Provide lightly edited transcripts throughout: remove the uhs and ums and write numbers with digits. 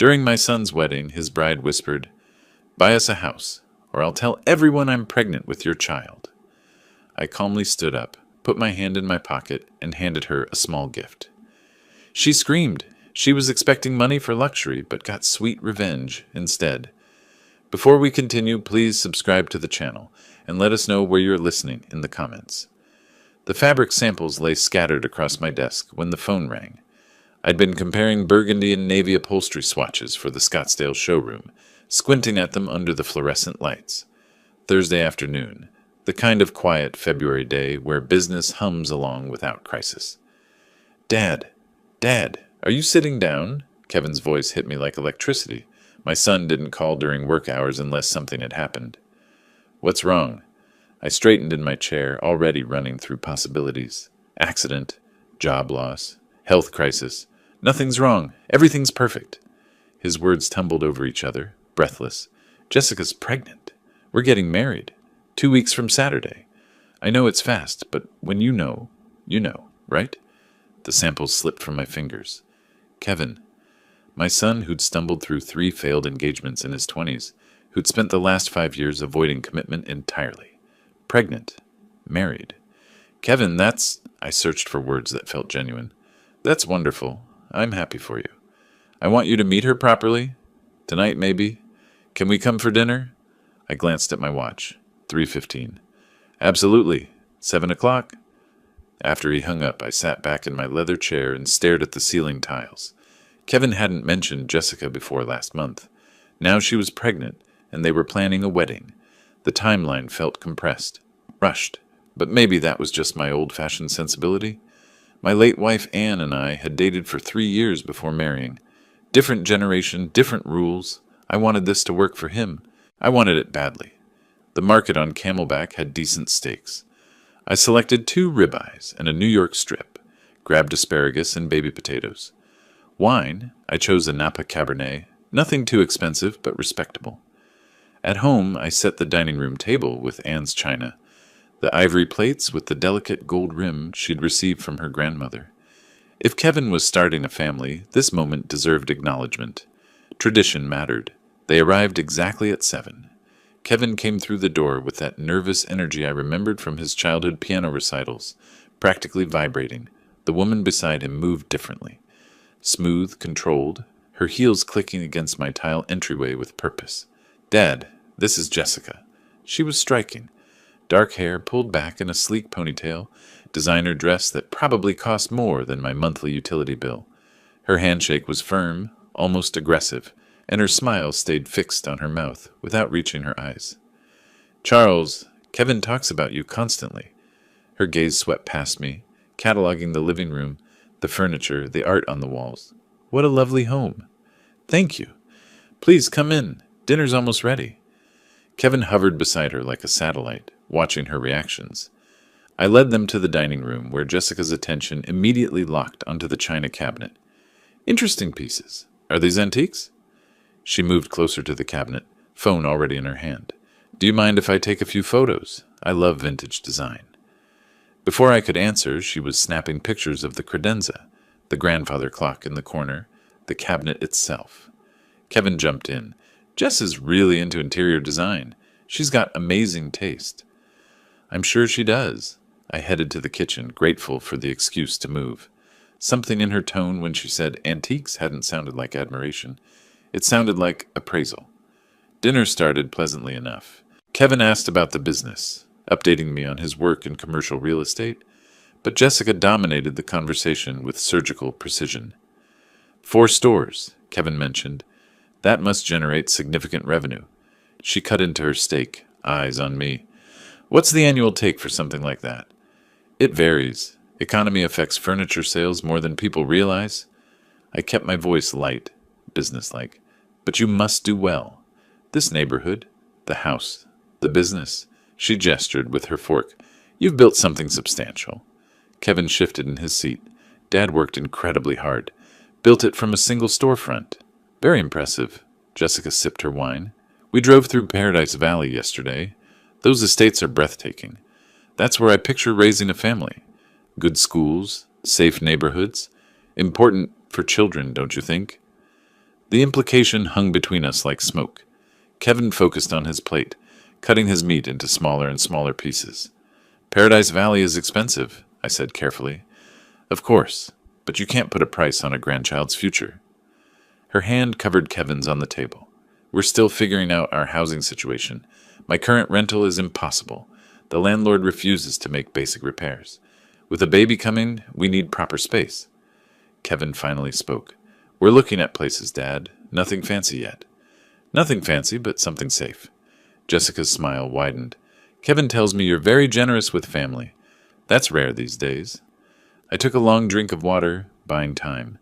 During my son's wedding, his bride whispered, "Buy us a house, or I'll tell everyone I'm pregnant with your child." I calmly stood up, put my hand in my pocket, and handed her a small gift. She screamed. She was expecting money for luxury, but got sweet revenge instead. Before we continue, please subscribe to the channel, and let us know where you're listening in the comments. The fabric samples lay scattered across my desk when the phone rang. I'd been comparing burgundy and navy upholstery swatches for the Scottsdale showroom, squinting at them under the fluorescent lights. Thursday afternoon, the kind of quiet February day where business hums along without crisis. Dad, are you sitting down?" Kevin's voice hit me like electricity. My son didn't call during work hours unless something had happened. "What's wrong?" I straightened in my chair, already running through possibilities. Accident, job loss, health crisis. Nothing's wrong. Everything's perfect. His words tumbled over each other, breathless. "Jessica's pregnant. We're getting married. 2 weeks from Saturday. I know it's fast, but when you know, right?" The samples slipped from my fingers. "Kevin." My son, who'd stumbled through 3 failed engagements in his 20s, who'd spent the last 5 years avoiding commitment entirely. Pregnant. Married. "Kevin, that's—" I searched for words that felt genuine. "That's wonderful. I'm happy for you. I want you to meet her properly. Tonight, maybe. Can we come for dinner?" I glanced at my watch. 3:15. "Absolutely. 7 o'clock." After he hung up, I sat back in my leather chair and stared at the ceiling tiles. Kevin hadn't mentioned Jessica before last month. Now she was pregnant, and they were planning a wedding. The timeline felt compressed, rushed, but maybe that was just my old-fashioned sensibility. My late wife Anne and I had dated for 3 years before marrying. Different generation, different rules. I wanted this to work for him. I wanted it badly. The market on Camelback had decent steaks. I selected 2 ribeyes and a New York strip, grabbed asparagus and baby potatoes. Wine, I chose a Napa Cabernet, nothing too expensive but respectable. At home, I set the dining room table with Anne's china, the ivory plates with the delicate gold rim she'd received from her grandmother. If Kevin was starting a family, this moment deserved acknowledgement. Tradition mattered. They arrived exactly at 7. Kevin came through the door with that nervous energy I remembered from his childhood piano recitals, practically vibrating. The woman beside him moved differently. Smooth, controlled, her heels clicking against my tile entryway with purpose. "Dad, this is Jessica." She was striking. Dark hair pulled back in a sleek ponytail, designer dress that probably cost more than my monthly utility bill. Her handshake was firm, almost aggressive, and her smile stayed fixed on her mouth without reaching her eyes. "Charles, Kevin talks about you constantly." Her gaze swept past me, cataloging the living room, the furniture, the art on the walls. "What a lovely home." "Thank you. Please come in. Dinner's almost ready." Kevin hovered beside her like a satellite, watching her reactions. I led them to the dining room, where Jessica's attention immediately locked onto the china cabinet. "Interesting pieces. Are these antiques?" She moved closer to the cabinet, phone already in her hand. "Do you mind if I take a few photos? I love vintage design." Before I could answer, she was snapping pictures of the credenza, the grandfather clock in the corner, the cabinet itself. Kevin jumped in. "Jess is really into interior design. She's got amazing taste." "I'm sure she does." I headed to the kitchen, grateful for the excuse to move. Something in her tone when she said antiques hadn't sounded like admiration. It sounded like appraisal. Dinner started pleasantly enough. Kevin asked about the business, updating me on his work in commercial real estate, but Jessica dominated the conversation with surgical precision. 4 stores, Kevin mentioned. That must generate significant revenue. She cut into her steak, eyes on me. "What's the annual take for something like that?" "It varies. Economy affects furniture sales more than people realize." I kept my voice light, businesslike. "But you must do well. This neighborhood, the house, the business." She gestured with her fork. "You've built something substantial." Kevin shifted in his seat. "Dad worked incredibly hard. Built it from a single storefront." "Very impressive." Jessica sipped her wine. "We drove through Paradise Valley yesterday. Those estates are breathtaking. That's where I picture raising a family. Good schools, safe neighborhoods. Important for children, don't you think?" The implication hung between us like smoke. Kevin focused on his plate, cutting his meat into smaller and smaller pieces. Paradise Valley is expensive, I said carefully. Of course, but you can't put a price on a grandchild's future. Her hand covered Kevin's on the table. We're still figuring out our housing situation. My current rental is impossible. The landlord refuses to make basic repairs. With a baby coming, we need proper space. Kevin finally spoke. We're looking at places, Dad. Nothing fancy yet. Nothing fancy, but something safe. Jessica's smile widened. Kevin tells me you're very generous with family. That's rare these days. I took a long drink of water, buying time.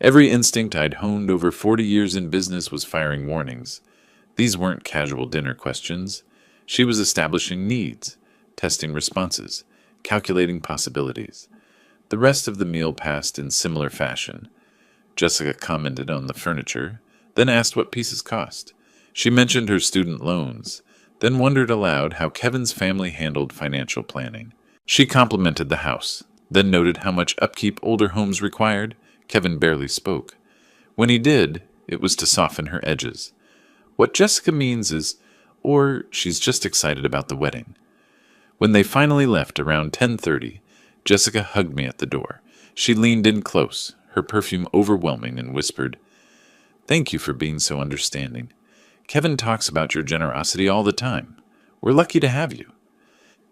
Every instinct I'd honed over 40 years in business was firing warnings. These weren't casual dinner questions. She was establishing needs, testing responses, calculating possibilities. The rest of the meal passed in similar fashion. Jessica commented on the furniture, then asked what pieces cost. She mentioned her student loans, then wondered aloud how Kevin's family handled financial planning. She complimented the house, then noted how much upkeep older homes required. Kevin barely spoke. When he did, it was to soften her edges. What Jessica means is, or she's just excited about the wedding. When they finally left around 10:30, Jessica hugged me at the door. She leaned in close, her perfume overwhelming, and whispered, "Thank you for being so understanding. Kevin talks about your generosity all the time. We're lucky to have you."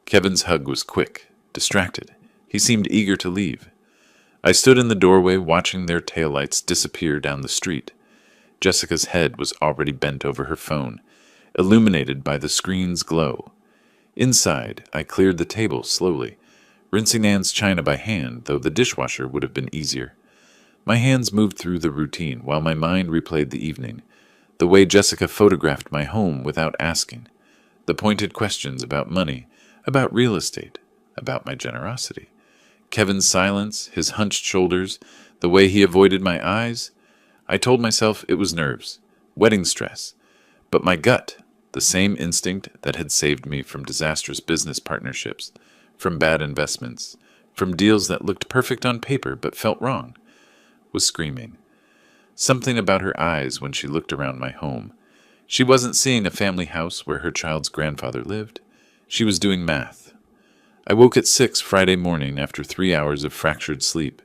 Kevin's hug was quick, distracted. He seemed eager to leave. I stood in the doorway watching their taillights disappear down the street. Jessica's head was already bent over her phone, illuminated by the screen's glow. Inside, I cleared the table slowly, rinsing Anne's china by hand, though the dishwasher would have been easier. My hands moved through the routine while my mind replayed the evening, the way Jessica photographed my home without asking, the pointed questions about money, about real estate, about my generosity. Kevin's silence, his hunched shoulders, the way he avoided my eyes. I told myself it was nerves, wedding stress. But my gut, the same instinct that had saved me from disastrous business partnerships, from bad investments, from deals that looked perfect on paper but felt wrong, was screaming. Something about her eyes when she looked around my home. She wasn't seeing a family house where her child's grandfather lived. She was doing math. I woke at 6 Friday morning after 3 hours of fractured sleep.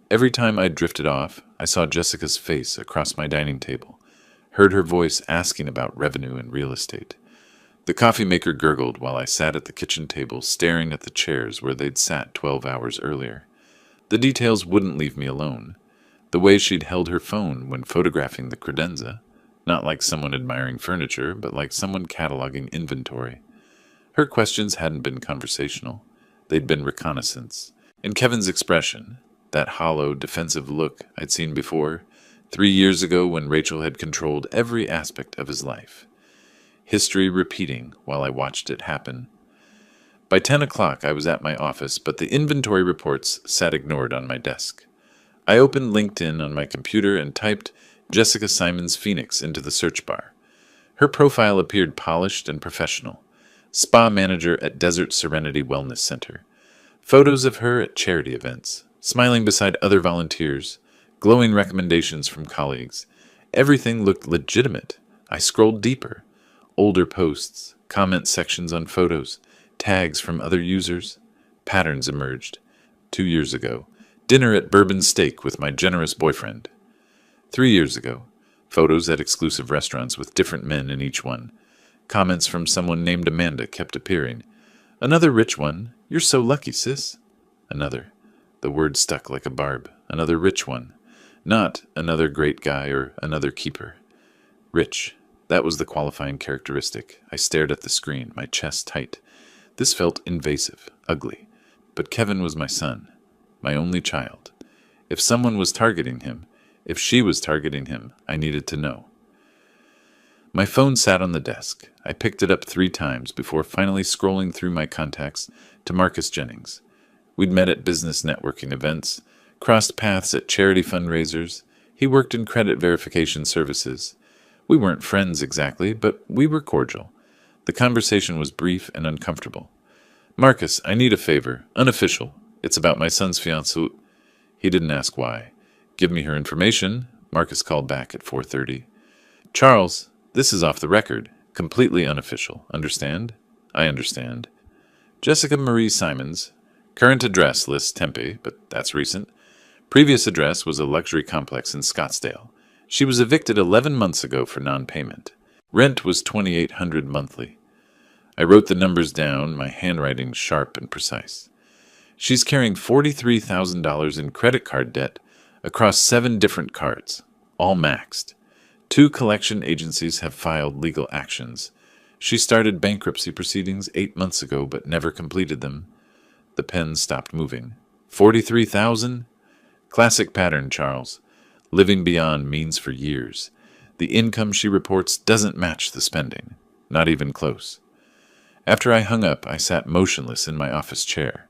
Every time I drifted off, I saw Jessica's face across my dining table, heard her voice asking about revenue and real estate. The coffee maker gurgled while I sat at the kitchen table staring at the chairs where they'd sat 12 hours earlier. The details wouldn't leave me alone. The way she'd held her phone when photographing the credenza, not like someone admiring furniture, but like someone cataloging inventory. Her questions hadn't been conversational. They'd been reconnaissance. And Kevin's expression, that hollow, defensive look I'd seen before, 3 years ago when Rachel had controlled every aspect of his life. History repeating while I watched it happen. By 10 o'clock I was at my office, but the inventory reports sat ignored on my desk. I opened LinkedIn on my computer and typed Jessica Simons Phoenix into the search bar. Her profile appeared polished and professional. Spa manager at Desert Serenity Wellness Center. Photos of her at charity events, smiling beside other volunteers, glowing recommendations from colleagues. Everything looked legitimate. I scrolled deeper. Older posts, comment sections on photos, tags from other users. Patterns emerged. 2 years ago, dinner at Bourbon Steak with my generous boyfriend. 3 years ago, photos at exclusive restaurants with different men in each one. Comments from someone named Amanda kept appearing. Another rich one. You're so lucky, sis. Another. The word stuck like a barb. Another rich one. Not another great guy or another keeper. Rich. That was the qualifying characteristic. I stared at the screen, my chest tight. This felt invasive, ugly. But Kevin was my son, my only child. If someone was targeting him, if she was targeting him, I needed to know. My phone sat on the desk. I picked it up 3 times before finally scrolling through my contacts to Marcus Jennings. We'd met at business networking events, crossed paths at charity fundraisers. He worked in credit verification services. We weren't friends exactly, but we were cordial. The conversation was brief and uncomfortable. "Marcus, I need a favor. Unofficial. It's about my son's fiancée." He didn't ask why. Give me her information, Marcus called back at 4:30. Charles, this is off the record. Completely unofficial. Understand? I understand. Jessica Marie Simons. Current address lists Tempe, but that's recent. Previous address was a luxury complex in Scottsdale. She was evicted 11 months ago for non-payment. Rent was $2,800 monthly. I wrote the numbers down, my handwriting sharp and precise. She's carrying $43,000 in credit card debt across 7 different cards, all maxed. 2 collection agencies have filed legal actions. She started bankruptcy proceedings 8 months ago but never completed them. The pen stopped moving. 43,000? Classic pattern, Charles. Living beyond means for years. The income she reports doesn't match the spending. Not even close. After I hung up, I sat motionless in my office chair.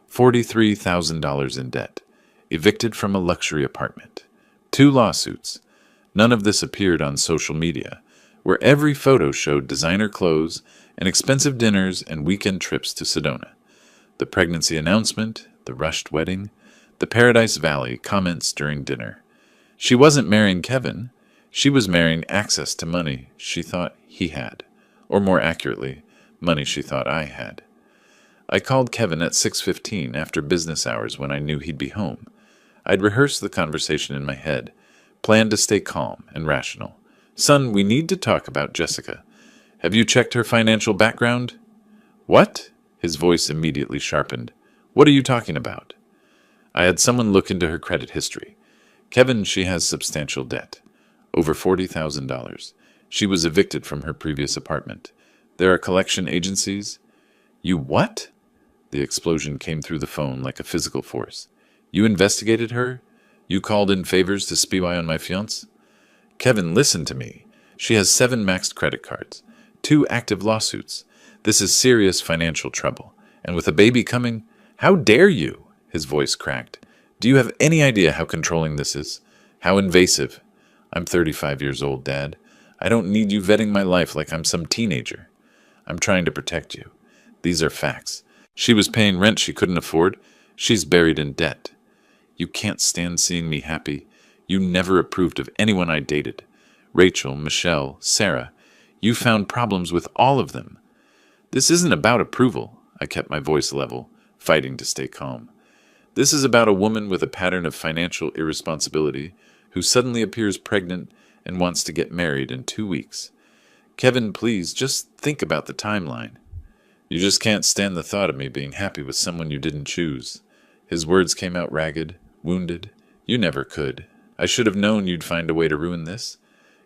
$43,000 in debt. Evicted from a luxury apartment. 2 lawsuits. None of this appeared on social media, where every photo showed designer clothes and expensive dinners and weekend trips to Sedona. The pregnancy announcement, the rushed wedding, the Paradise Valley comments during dinner. She wasn't marrying Kevin. She was marrying access to money she thought he had. Or more accurately, money she thought I had. I called Kevin at 6:15 after business hours when I knew he'd be home. I'd rehearsed the conversation in my head, planned to stay calm and rational. Son, we need to talk about Jessica. Have you checked her financial background? What? His voice immediately sharpened. What are you talking about? I had someone look into her credit history. Kevin, she has substantial debt. Over $40,000. She was evicted from her previous apartment. There are collection agencies. You what? The explosion came through the phone like a physical force. You investigated her? You called in favors to spy on my fiancé? Kevin, listen to me. She has 7 maxed credit cards, 2 active lawsuits. This is serious financial trouble. And with a baby coming, how dare you? His voice cracked. Do you have any idea how controlling this is? How invasive? I'm 35 years old, Dad. I don't need you vetting my life like I'm some teenager. I'm trying to protect you. These are facts. She was paying rent she couldn't afford. She's buried in debt. You can't stand seeing me happy. You never approved of anyone I dated. Rachel, Michelle, Sarah. You found problems with all of them. This isn't about approval. I kept my voice level, fighting to stay calm. This is about a woman with a pattern of financial irresponsibility who suddenly appears pregnant and wants to get married in 2 weeks. Kevin, please, just think about the timeline. You just can't stand the thought of me being happy with someone you didn't choose. His words came out ragged, wounded. You never could. I should have known you'd find a way to ruin this.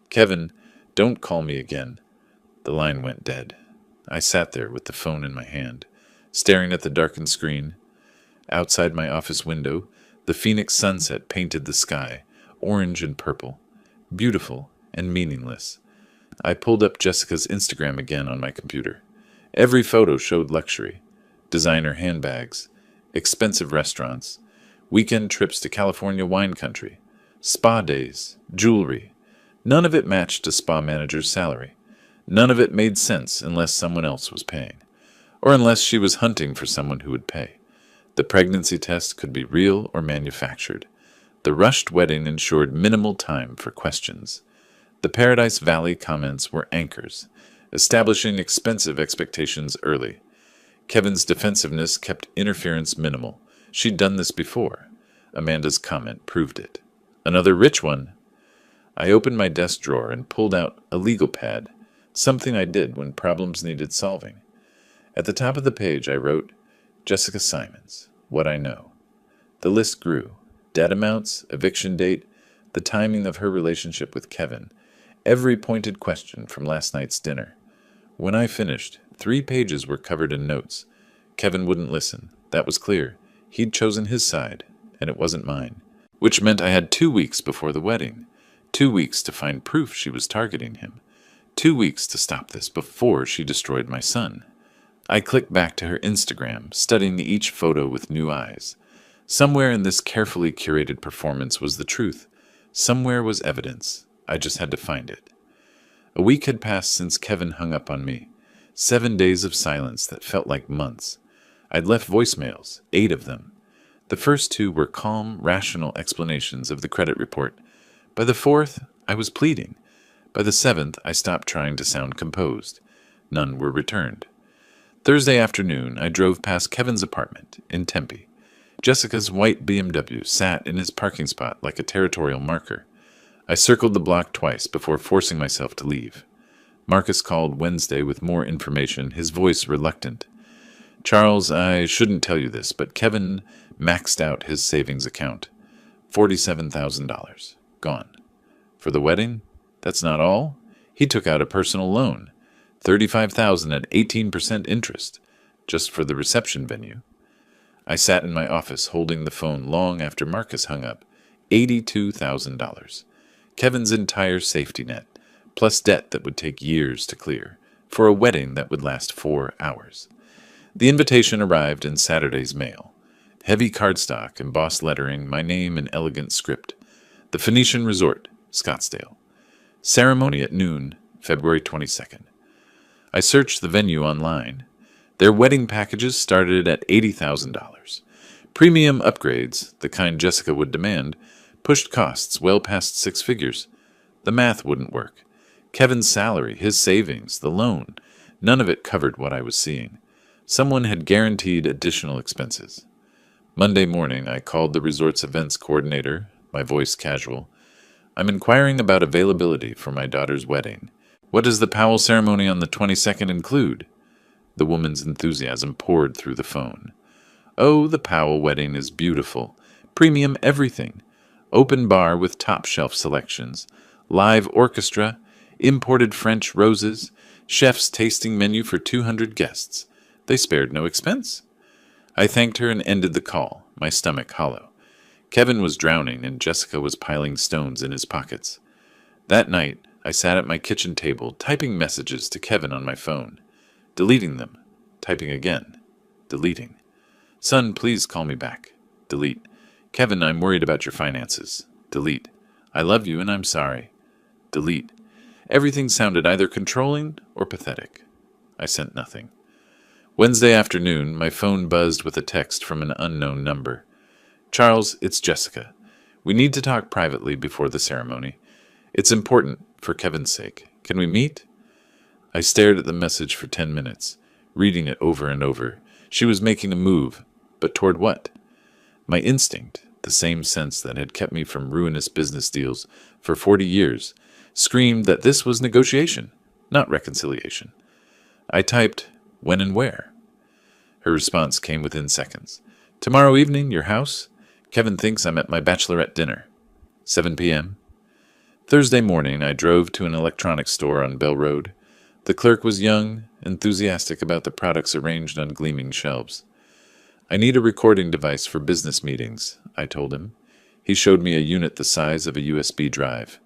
Kevin, don't call me again. The line went dead. I sat there with the phone in my hand, staring at the darkened screen. Outside my office window, the Phoenix sunset painted the sky, orange and purple, beautiful and meaningless. I pulled up Jessica's Instagram again on my computer. Every photo showed luxury, designer handbags, expensive restaurants, weekend trips to California wine country, spa days, jewelry. None of it matched a spa manager's salary. None of it made sense unless someone else was paying, or unless she was hunting for someone who would pay. The pregnancy test could be real or manufactured. The rushed wedding ensured minimal time for questions. The Paradise Valley comments were anchors, establishing expensive expectations early. Kevin's defensiveness kept interference minimal. She'd done this before. Amanda's comment proved it. Another rich one. I opened my desk drawer and pulled out a legal pad, something I did when problems needed solving. At the top of the page I wrote, Jessica Simons, what I know. The list grew. Debt amounts, eviction date, the timing of her relationship with Kevin, every pointed question from last night's dinner. When I finished, 3 pages were covered in notes. Kevin wouldn't listen. That was clear. He'd chosen his side, and it wasn't mine. Which meant I had 2 weeks before the wedding. 2 weeks to find proof she was targeting him. 2 weeks to stop this before she destroyed my son. I clicked back to her Instagram, studying each photo with new eyes. Somewhere in this carefully curated performance was the truth. Somewhere was evidence. I just had to find it. A week had passed since Kevin hung up on me. 7 days of silence that felt like months. I'd left voicemails, 8 of them. The first 2 were calm, rational explanations of the credit report, By the fourth, I was pleading. By the seventh, I stopped trying to sound composed. None were returned. Thursday afternoon, I drove past Kevin's apartment in Tempe. Jessica's white BMW sat in his parking spot like a territorial marker. I circled the block twice before forcing myself to leave. Marcus called Wednesday with more information, his voice reluctant. Charles, I shouldn't tell you this, but Kevin maxed out his savings account. $47,000. Gone. For the wedding? That's not all. He took out a personal loan. $35,000 at 18% interest. Just for the reception venue. I sat in my office holding the phone long after Marcus hung up. $82,000. Kevin's entire safety net, plus debt that would take years to clear, for a wedding that would last 4 hours. The invitation arrived in Saturday's mail. Heavy cardstock, embossed lettering, my name in elegant script. The Phoenician Resort, Scottsdale. Ceremony at noon, February 22nd. I searched the venue online. Their wedding packages started at $80,000. Premium upgrades, the kind Jessica would demand, pushed costs well past 6 figures. The math wouldn't work. Kevin's salary, his savings, the loan, none of it covered what I was seeing. Someone had guaranteed additional expenses. Monday morning, I called the resort's events coordinator, my voice casual. I'm inquiring about availability for my daughter's wedding. What does the Powell ceremony on the 22nd include? The woman's enthusiasm poured through the phone. Oh, the Powell wedding is beautiful. Premium everything. Open bar with top-shelf selections. Live orchestra. Imported French roses. Chef's tasting menu for 200 guests. They spared no expense. I thanked her and ended the call, my stomach hollow. Kevin was drowning and Jessica was piling stones in his pockets. That night, I sat at my kitchen table, typing messages to Kevin on my phone. Deleting them. Typing again. Deleting. Son, please call me back. Delete. Kevin, I'm worried about your finances. Delete. I love you and I'm sorry. Delete. Everything sounded either controlling or pathetic. I sent nothing. Wednesday afternoon, my phone buzzed with a text from an unknown number. Charles, it's Jessica. We need to talk privately before the ceremony. It's important, for Kevin's sake. Can we meet? I stared at the message for 10 minutes, reading it over and over. She was making a move, but toward what? My instinct, the same sense that had kept me from ruinous business deals for 40 years, screamed that this was negotiation, not reconciliation. I typed, when and where? Her response came within seconds. Tomorrow evening, your house? Kevin thinks I'm at my bachelorette dinner. 7 p.m. Thursday morning, I drove to an electronics store on Bell Road. The clerk was young, enthusiastic about the products arranged on gleaming shelves. I need a recording device for business meetings, I told him. He showed me a unit the size of a USB drive.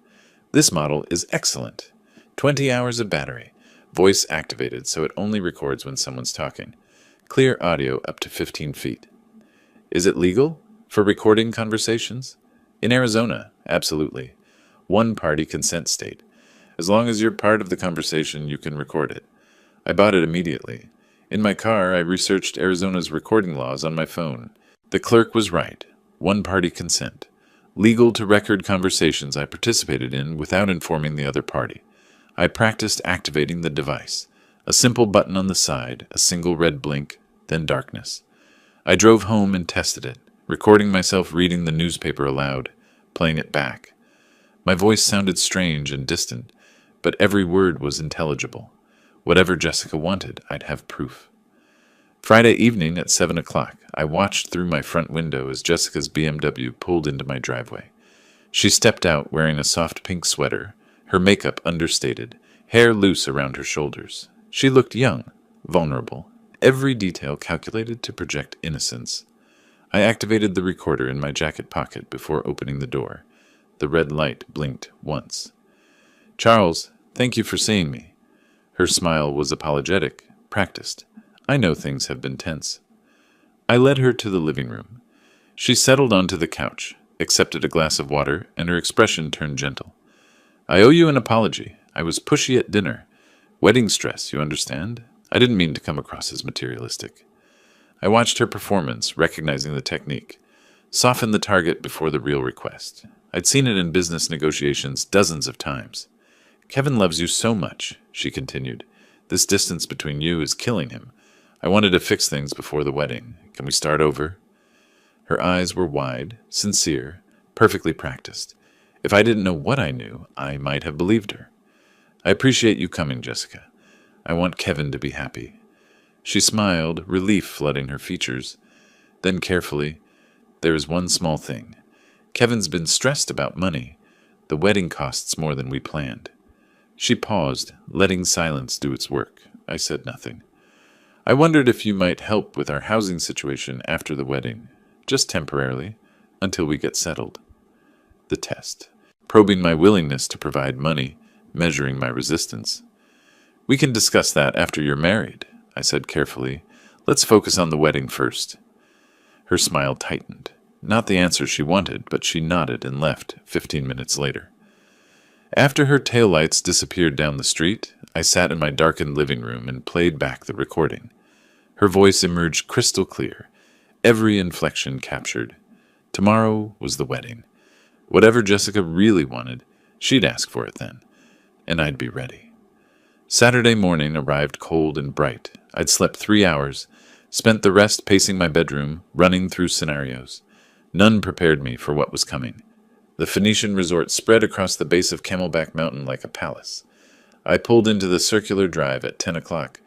This model is excellent. 20 hours of battery. Voice activated, so it only records when someone's talking. Clear audio up to 15 feet. Is it legal for recording conversations? In Arizona, absolutely. One-party consent state. As long as you're part of the conversation, you can record it. I bought it immediately. In my car, I researched Arizona's recording laws on my phone. The clerk was right. One-party consent. Legal to record conversations I participated in without informing the other party. I practiced activating the device. A simple button on the side, a single red blink, then darkness. I drove home and tested it, recording myself reading the newspaper aloud, playing it back. My voice sounded strange and distant, but every word was intelligible. Whatever Jessica wanted, I'd have proof. Friday evening at 7 o'clock, I watched through my front window as Jessica's BMW pulled into my driveway. She stepped out wearing a soft pink sweater, her makeup understated, hair loose around her shoulders. She looked young, vulnerable, every detail calculated to project innocence. I activated the recorder in my jacket pocket before opening the door. The red light blinked once. Charles, thank you for seeing me. Her smile was apologetic, practiced. I know things have been tense. I led her to the living room. She settled onto the couch, accepted a glass of water, and her expression turned gentle. I owe you an apology. I was pushy at dinner. Wedding stress, you understand? I didn't mean to come across as materialistic. I watched her performance, recognizing the technique. Soften the target before the real request. I'd seen it in business negotiations dozens of times. Kevin loves you so much, she continued. This distance between you is killing him. I wanted to fix things before the wedding. Can we start over? Her eyes were wide, sincere, perfectly practiced. If I didn't know what I knew, I might have believed her. I appreciate you coming, Jessica. I want Kevin to be happy. She smiled, relief flooding her features. Then carefully, there is one small thing. Kevin's been stressed about money. The wedding costs more than we planned. She paused, letting silence do its work. I said nothing. I wondered if you might help with our housing situation after the wedding, just temporarily, until we get settled. The test. Probing my willingness to provide money, measuring my resistance. We can discuss that after you're married, I said carefully. Let's focus on the wedding first. Her smile tightened. Not the answer she wanted, but she nodded and left 15 minutes later. After her taillights disappeared down the street, I sat in my darkened living room and played back the recording. Her voice emerged crystal clear, every inflection captured. Tomorrow was the wedding. Whatever Jessica really wanted, she'd ask for it then, and I'd be ready. Saturday morning arrived cold and bright. I'd slept 3 hours, spent the rest pacing my bedroom, running through scenarios. None prepared me for what was coming. The Phoenician resort spread across the base of Camelback Mountain like a palace. I pulled into the circular drive at 10 o'clock,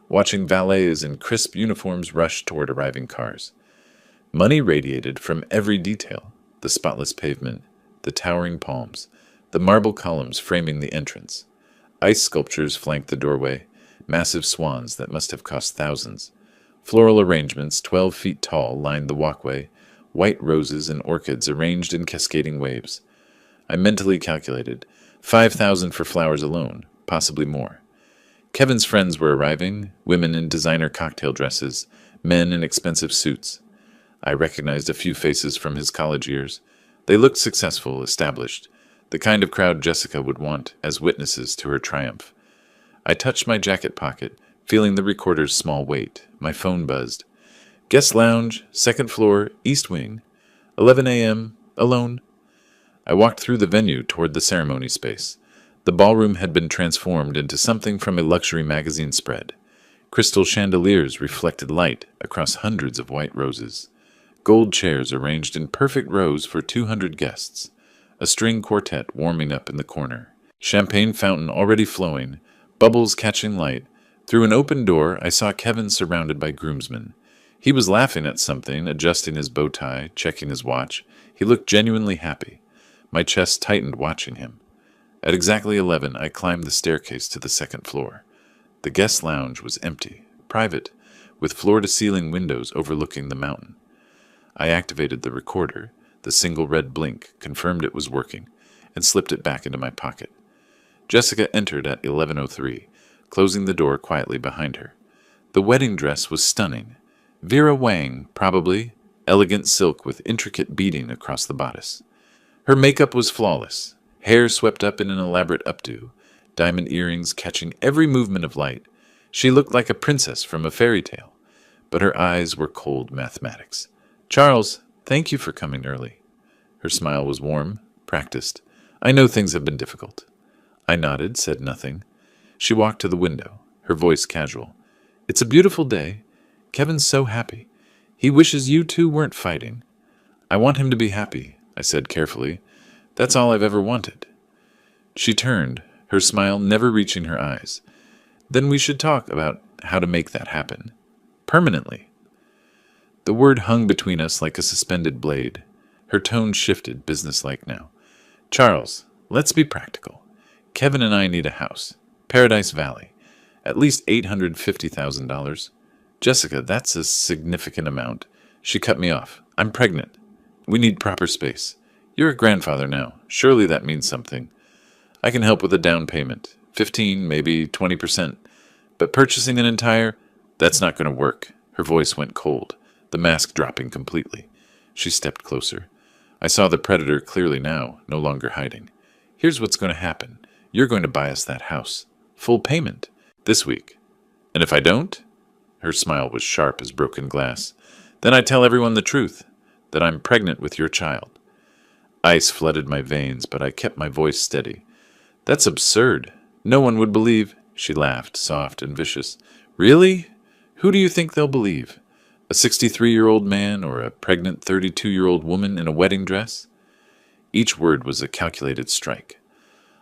watching valets in crisp uniforms rush toward arriving cars. Money radiated from every detail: the spotless pavement, the towering palms, the marble columns framing the entrance. Ice sculptures flanked the doorway, massive swans that must have cost thousands. Floral arrangements 12 feet tall lined the walkway, white roses and orchids arranged in cascading waves. I mentally calculated 5,000 for flowers alone, possibly more. Kevin's friends were arriving, women in designer cocktail dresses, men in expensive suits. I recognized a few faces from his college years. They looked successful, established, the kind of crowd Jessica would want as witnesses to her triumph. I touched my jacket pocket, feeling the recorder's small weight. My phone buzzed. Guest lounge, second floor, east wing. 11 a.m., alone. I walked through the venue toward the ceremony space. The ballroom had been transformed into something from a luxury magazine spread. Crystal chandeliers reflected light across hundreds of white roses. Gold chairs arranged in perfect rows for 200 guests. A string quartet warming up in the corner. Champagne fountain already flowing, bubbles catching light. Through an open door, I saw Kevin surrounded by groomsmen. He was laughing at something, adjusting his bow tie, checking his watch. He looked genuinely happy. My chest tightened watching him. At exactly 11, I climbed the staircase to the second floor. The guest lounge was empty, private, with floor-to-ceiling windows overlooking the mountain. I activated the recorder. The single red blink confirmed it was working, and slipped it back into my pocket. Jessica entered at 11:03, closing the door quietly behind her. The wedding dress was stunning. Vera Wang, probably, elegant silk with intricate beading across the bodice. Her makeup was flawless, hair swept up in an elaborate updo, diamond earrings catching every movement of light. She looked like a princess from a fairy tale, but her eyes were cold mathematics. Charles, thank you for coming early. Her smile was warm, practiced. I know things have been difficult. I nodded, said nothing. She walked to the window, her voice casual. It's a beautiful day. Kevin's so happy. He wishes you two weren't fighting. I want him to be happy, I said carefully. That's all I've ever wanted. She turned, her smile never reaching her eyes. Then we should talk about how to make that happen. Permanently. The word hung between us like a suspended blade. Her tone shifted, businesslike now. Charles, let's be practical. Kevin and I need a house. Paradise Valley. At least $850,000. Jessica, that's a significant amount. She cut me off. I'm pregnant. We need proper space. You're a grandfather now. Surely that means something. I can help with a down payment. 15, maybe 20%. But purchasing an entire... That's not going to work. Her voice went cold, the mask dropping completely. She stepped closer. I saw the predator clearly now, no longer hiding. Here's what's going to happen. You're going to buy us that house. Full payment. This week. And if I don't? Her smile was sharp as broken glass. Then I tell everyone the truth, that I'm pregnant with your child. Ice flooded my veins, but I kept my voice steady. That's absurd. No one would believe. She laughed, soft and vicious. Really? Who do you think they'll believe? A 63-year-old man or a pregnant 32-year-old woman in a wedding dress? Each word was a calculated strike.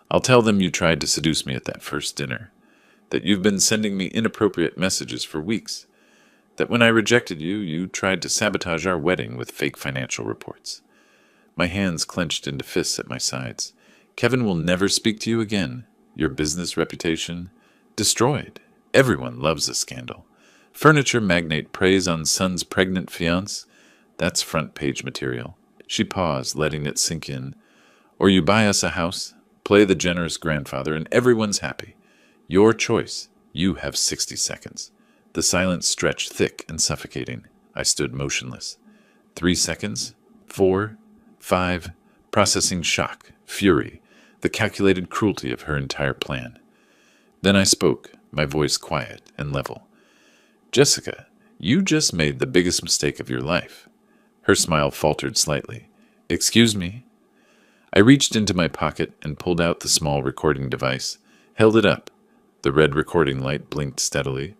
I'll tell them you tried to seduce me at that first dinner, that you've been sending me inappropriate messages for weeks, that when I rejected you, you tried to sabotage our wedding with fake financial reports. My hands clenched into fists at my sides. Kevin will never speak to you again. Your business reputation destroyed. Everyone loves a scandal. Furniture magnate preys on son's pregnant fiancé. That's front page material. She paused, letting it sink in. Or you buy us a house, play the generous grandfather, and everyone's happy. Your choice. You have 60 seconds. The silence stretched thick and suffocating. I stood motionless. 3 seconds. 4. 5. Processing shock, fury, the calculated cruelty of her entire plan. Then I spoke, my voice quiet and level. Jessica, you just made the biggest mistake of your life. Her smile faltered slightly. Excuse me? I reached into my pocket and pulled out the small recording device, held it up. The red recording light blinked steadily.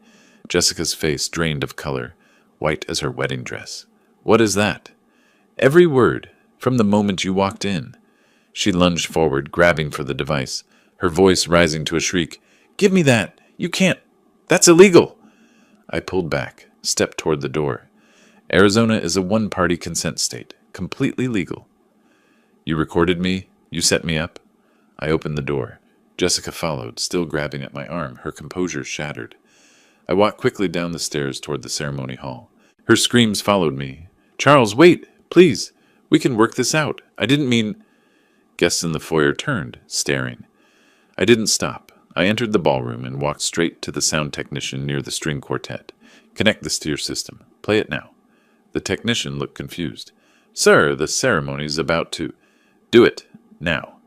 Jessica's face drained of color, white as her wedding dress. What is that? Every word, from the moment you walked in. She lunged forward, grabbing for the device, her voice rising to a shriek. Give me that! You can't! That's illegal! I pulled back, stepped toward the door. Arizona is a one-party consent state, completely legal. You recorded me? You set me up? I opened the door. Jessica followed, still grabbing at my arm, her composure shattered. I walked quickly down the stairs toward the ceremony hall. Her screams followed me. Charles, wait! Please! We can work this out. I didn't mean... Guests in the foyer turned, staring. I didn't stop. I entered the ballroom and walked straight to the sound technician near the string quartet. Connect this to your system. Play it now. The technician looked confused. Sir, the ceremony's about to... Do it. Now.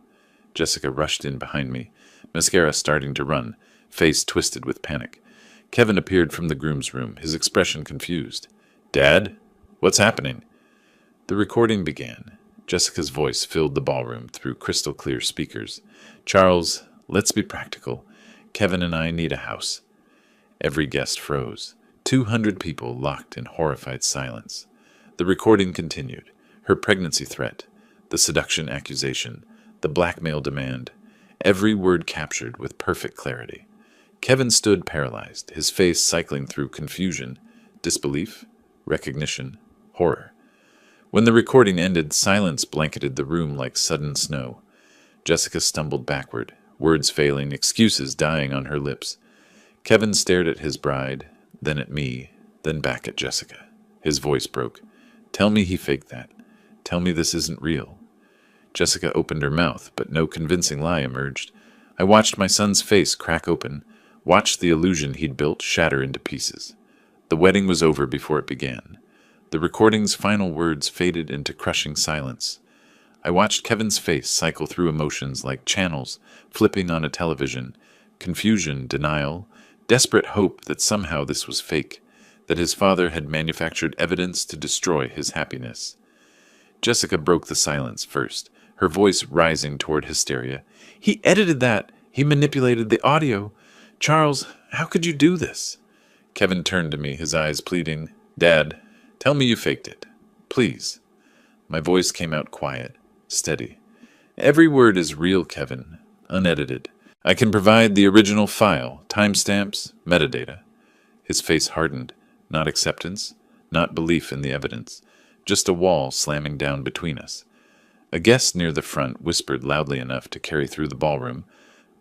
Jessica rushed in behind me, mascara starting to run, face twisted with panic. Kevin appeared from the groom's room, his expression confused. Dad? What's happening? The recording began. Jessica's voice filled the ballroom through crystal-clear speakers. Charles, let's be practical. Kevin and I need a house. Every guest froze. 200 people locked in horrified silence. The recording continued. Her pregnancy threat, the seduction accusation, the blackmail demand, every word captured with perfect clarity. Kevin stood paralyzed, his face cycling through confusion, disbelief, recognition, horror. When the recording ended, silence blanketed the room like sudden snow. Jessica stumbled backward, words failing, excuses dying on her lips. Kevin stared at his bride, then at me, then back at Jessica. His voice broke. Tell me he faked that. Tell me this isn't real. Jessica opened her mouth, but no convincing lie emerged. I watched my son's face crack open, watched the illusion he'd built shatter into pieces. The wedding was over before it began. The recording's final words faded into crushing silence. I watched Kevin's face cycle through emotions like channels flipping on a television, confusion, denial, desperate hope that somehow this was fake, that his father had manufactured evidence to destroy his happiness. Jessica broke the silence first, her voice rising toward hysteria. He edited that. He manipulated the audio. Charles, how could you do this? Kevin turned to me, his eyes pleading. Dad, tell me you faked it. Please. My voice came out quiet, steady. Every word is real, Kevin, unedited. I can provide the original file, timestamps, metadata. His face hardened, not acceptance, not belief in the evidence, just a wall slamming down between us. A guest near the front whispered loudly enough to carry through the ballroom.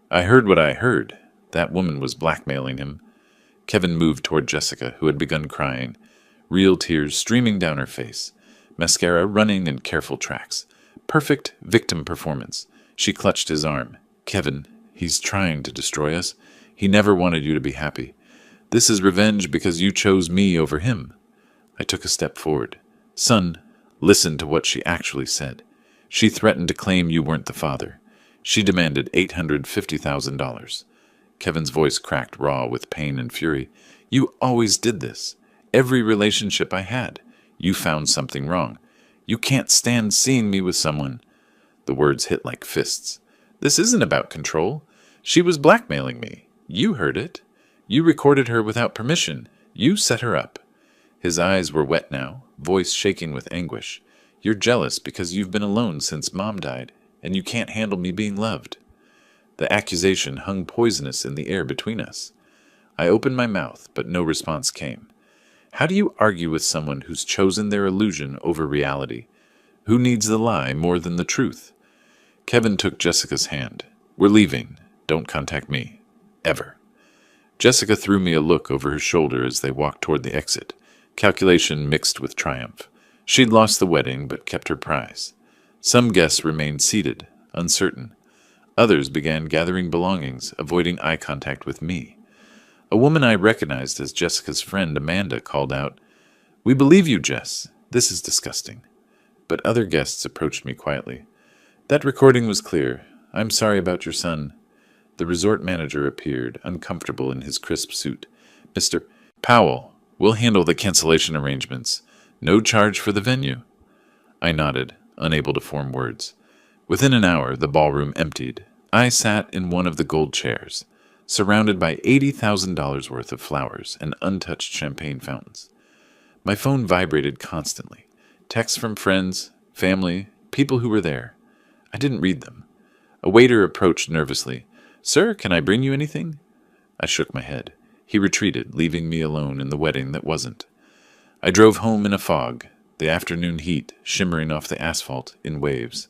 I heard what I heard. That woman was blackmailing him. Kevin moved toward Jessica, who had begun crying, real tears streaming down her face, mascara running in careful tracks. Perfect victim performance. She clutched his arm. Kevin, he's trying to destroy us. He never wanted you to be happy. This is revenge because you chose me over him. I took a step forward. Son, listen to what she actually said. She threatened to claim you weren't the father. She demanded $850,000. Kevin's voice cracked raw with pain and fury. You always did this. Every relationship I had. You found something wrong. You can't stand seeing me with someone. The words hit like fists. This isn't about control. She was blackmailing me. You heard it. You recorded her without permission. You set her up. His eyes were wet now, voice shaking with anguish. You're jealous because you've been alone since Mom died, and you can't handle me being loved. The accusation hung poisonous in the air between us. I opened my mouth, but no response came. How do you argue with someone who's chosen their illusion over reality? Who needs the lie more than the truth? Kevin took Jessica's hand. We're leaving. Don't contact me. Ever. Jessica threw me a look over her shoulder as they walked toward the exit, calculation mixed with triumph. She'd lost the wedding, but kept her prize. Some guests remained seated, uncertain. Others began gathering belongings, avoiding eye contact with me. A woman I recognized as Jessica's friend Amanda called out, "We believe you, Jess. This is disgusting." But other guests approached me quietly. "That recording was clear. I'm sorry about your son." The resort manager appeared, uncomfortable in his crisp suit. "Mr. Powell, we'll handle the cancellation arrangements. No charge for the venue." I nodded, unable to form words. Within an hour, the ballroom emptied. I sat in one of the gold chairs, surrounded by $80,000 worth of flowers and untouched champagne fountains. My phone vibrated constantly. Texts from friends, family, people who were there. I didn't read them. A waiter approached nervously. "Sir, can I bring you anything?" I shook my head. He retreated, leaving me alone in the wedding that wasn't. I drove home in a fog, the afternoon heat shimmering off the asphalt in waves.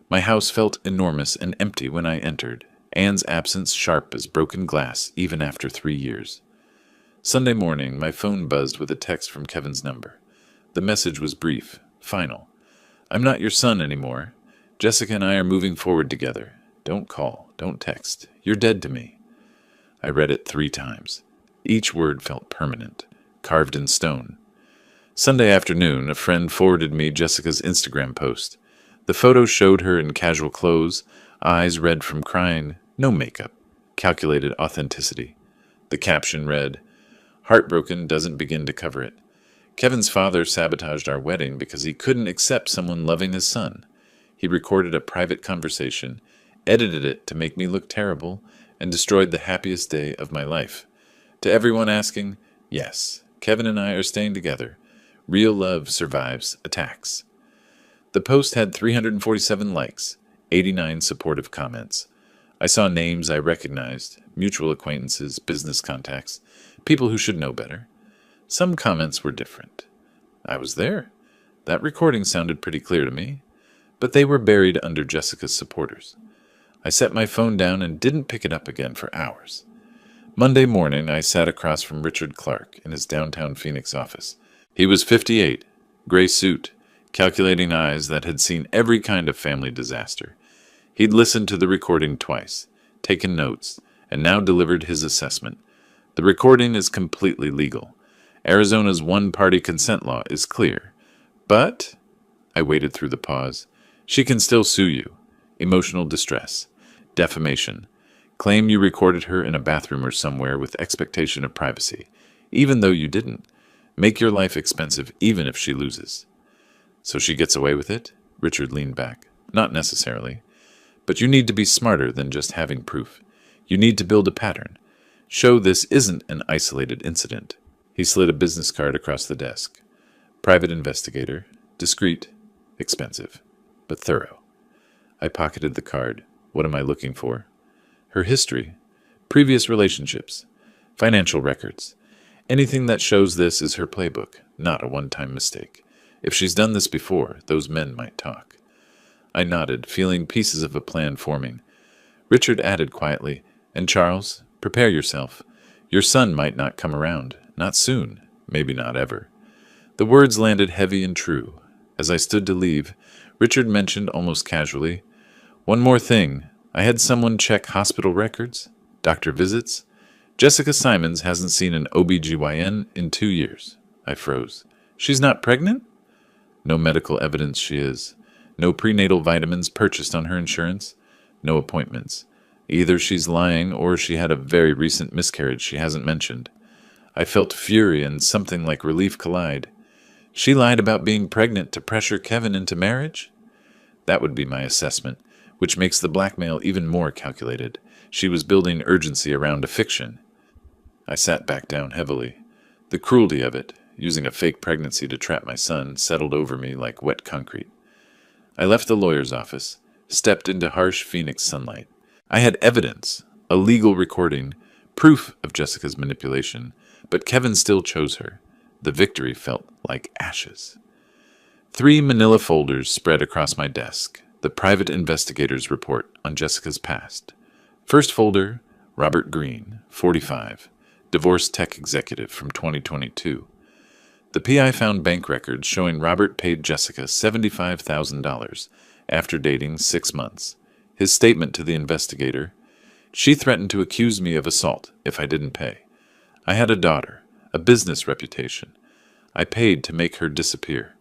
My house felt enormous and empty when I entered, Anne's absence sharp as broken glass even after 3 years. Sunday morning, my phone buzzed with a text from Kevin's number. The message was brief, final. "I'm not your son anymore. Jessica and I are moving forward together. Don't call, don't text. You're dead to me." I read it 3 times. Each word felt permanent, carved in stone. Sunday afternoon, a friend forwarded me Jessica's Instagram post. The photo showed her in casual clothes, eyes red from crying, no makeup, calculated authenticity. The caption read, "Heartbroken doesn't begin to cover it. Kevin's father sabotaged our wedding because he couldn't accept someone loving his son. He recorded a private conversation, edited it to make me look terrible, and destroyed the happiest day of my life. To everyone asking, yes, Kevin and I are staying together. Real love survives attacks." The post had 347 likes, 89 supportive comments. I saw names I recognized, mutual acquaintances, business contacts, people who should know better. Some comments were different. I was there. That recording sounded pretty clear to me, but they were buried under Jessica's supporters. I set my phone down and didn't pick it up again for hours. Monday morning, I sat across from Richard Clark in his downtown Phoenix office. He was 58, gray suit, calculating eyes that had seen every kind of family disaster. He'd listened to the recording twice, taken notes, and now delivered his assessment. The recording is completely legal. Arizona's one-party consent law is clear. But, I waited through the pause, she can still sue you. Emotional distress, defamation, claim you recorded her in a bathroom or somewhere with expectation of privacy, even though you didn't. Make your life expensive even if she loses. So she gets away with it? Richard leaned back. Not necessarily. But you need to be smarter than just having proof. You need to build a pattern. Show this isn't an isolated incident. He slid a business card across the desk. Private investigator, discreet, expensive, but thorough. I pocketed the card. What am I looking for? Her history, previous relationships, financial records. Anything that shows this is her playbook, not a one-time mistake. If she's done this before, those men might talk. I nodded, feeling pieces of a plan forming. Richard added quietly, "And Charles, prepare yourself. Your son might not come around. Not soon. Maybe not ever." The words landed heavy and true. As I stood to leave, Richard mentioned almost casually, "One more thing. I had someone check hospital records, doctor visits. Jessica Simons hasn't seen an OBGYN in 2 years." I froze. "She's not pregnant?" "No medical evidence she is. No prenatal vitamins purchased on her insurance. No appointments. Either she's lying or she had a very recent miscarriage she hasn't mentioned." I felt fury and something like relief collide. She lied about being pregnant to pressure Kevin into marriage? That would be my assessment, which makes the blackmail even more calculated. She was building urgency around a fiction. I sat back down heavily. The cruelty of it, using a fake pregnancy to trap my son, settled over me like wet concrete. I left the lawyer's office, stepped into harsh Phoenix sunlight. I had evidence, a legal recording, proof of Jessica's manipulation, but Kevin still chose her. The victory felt like ashes. 3 manila folders spread across my desk, the private investigator's report on Jessica's past. First folder, Robert Green, 45, divorce tech executive from 2022. The PI found bank records showing Robert paid Jessica $75,000 after dating 6 months. His statement to the investigator: "She threatened to accuse me of assault if I didn't pay. I had a daughter, a business reputation. I paid to make her disappear."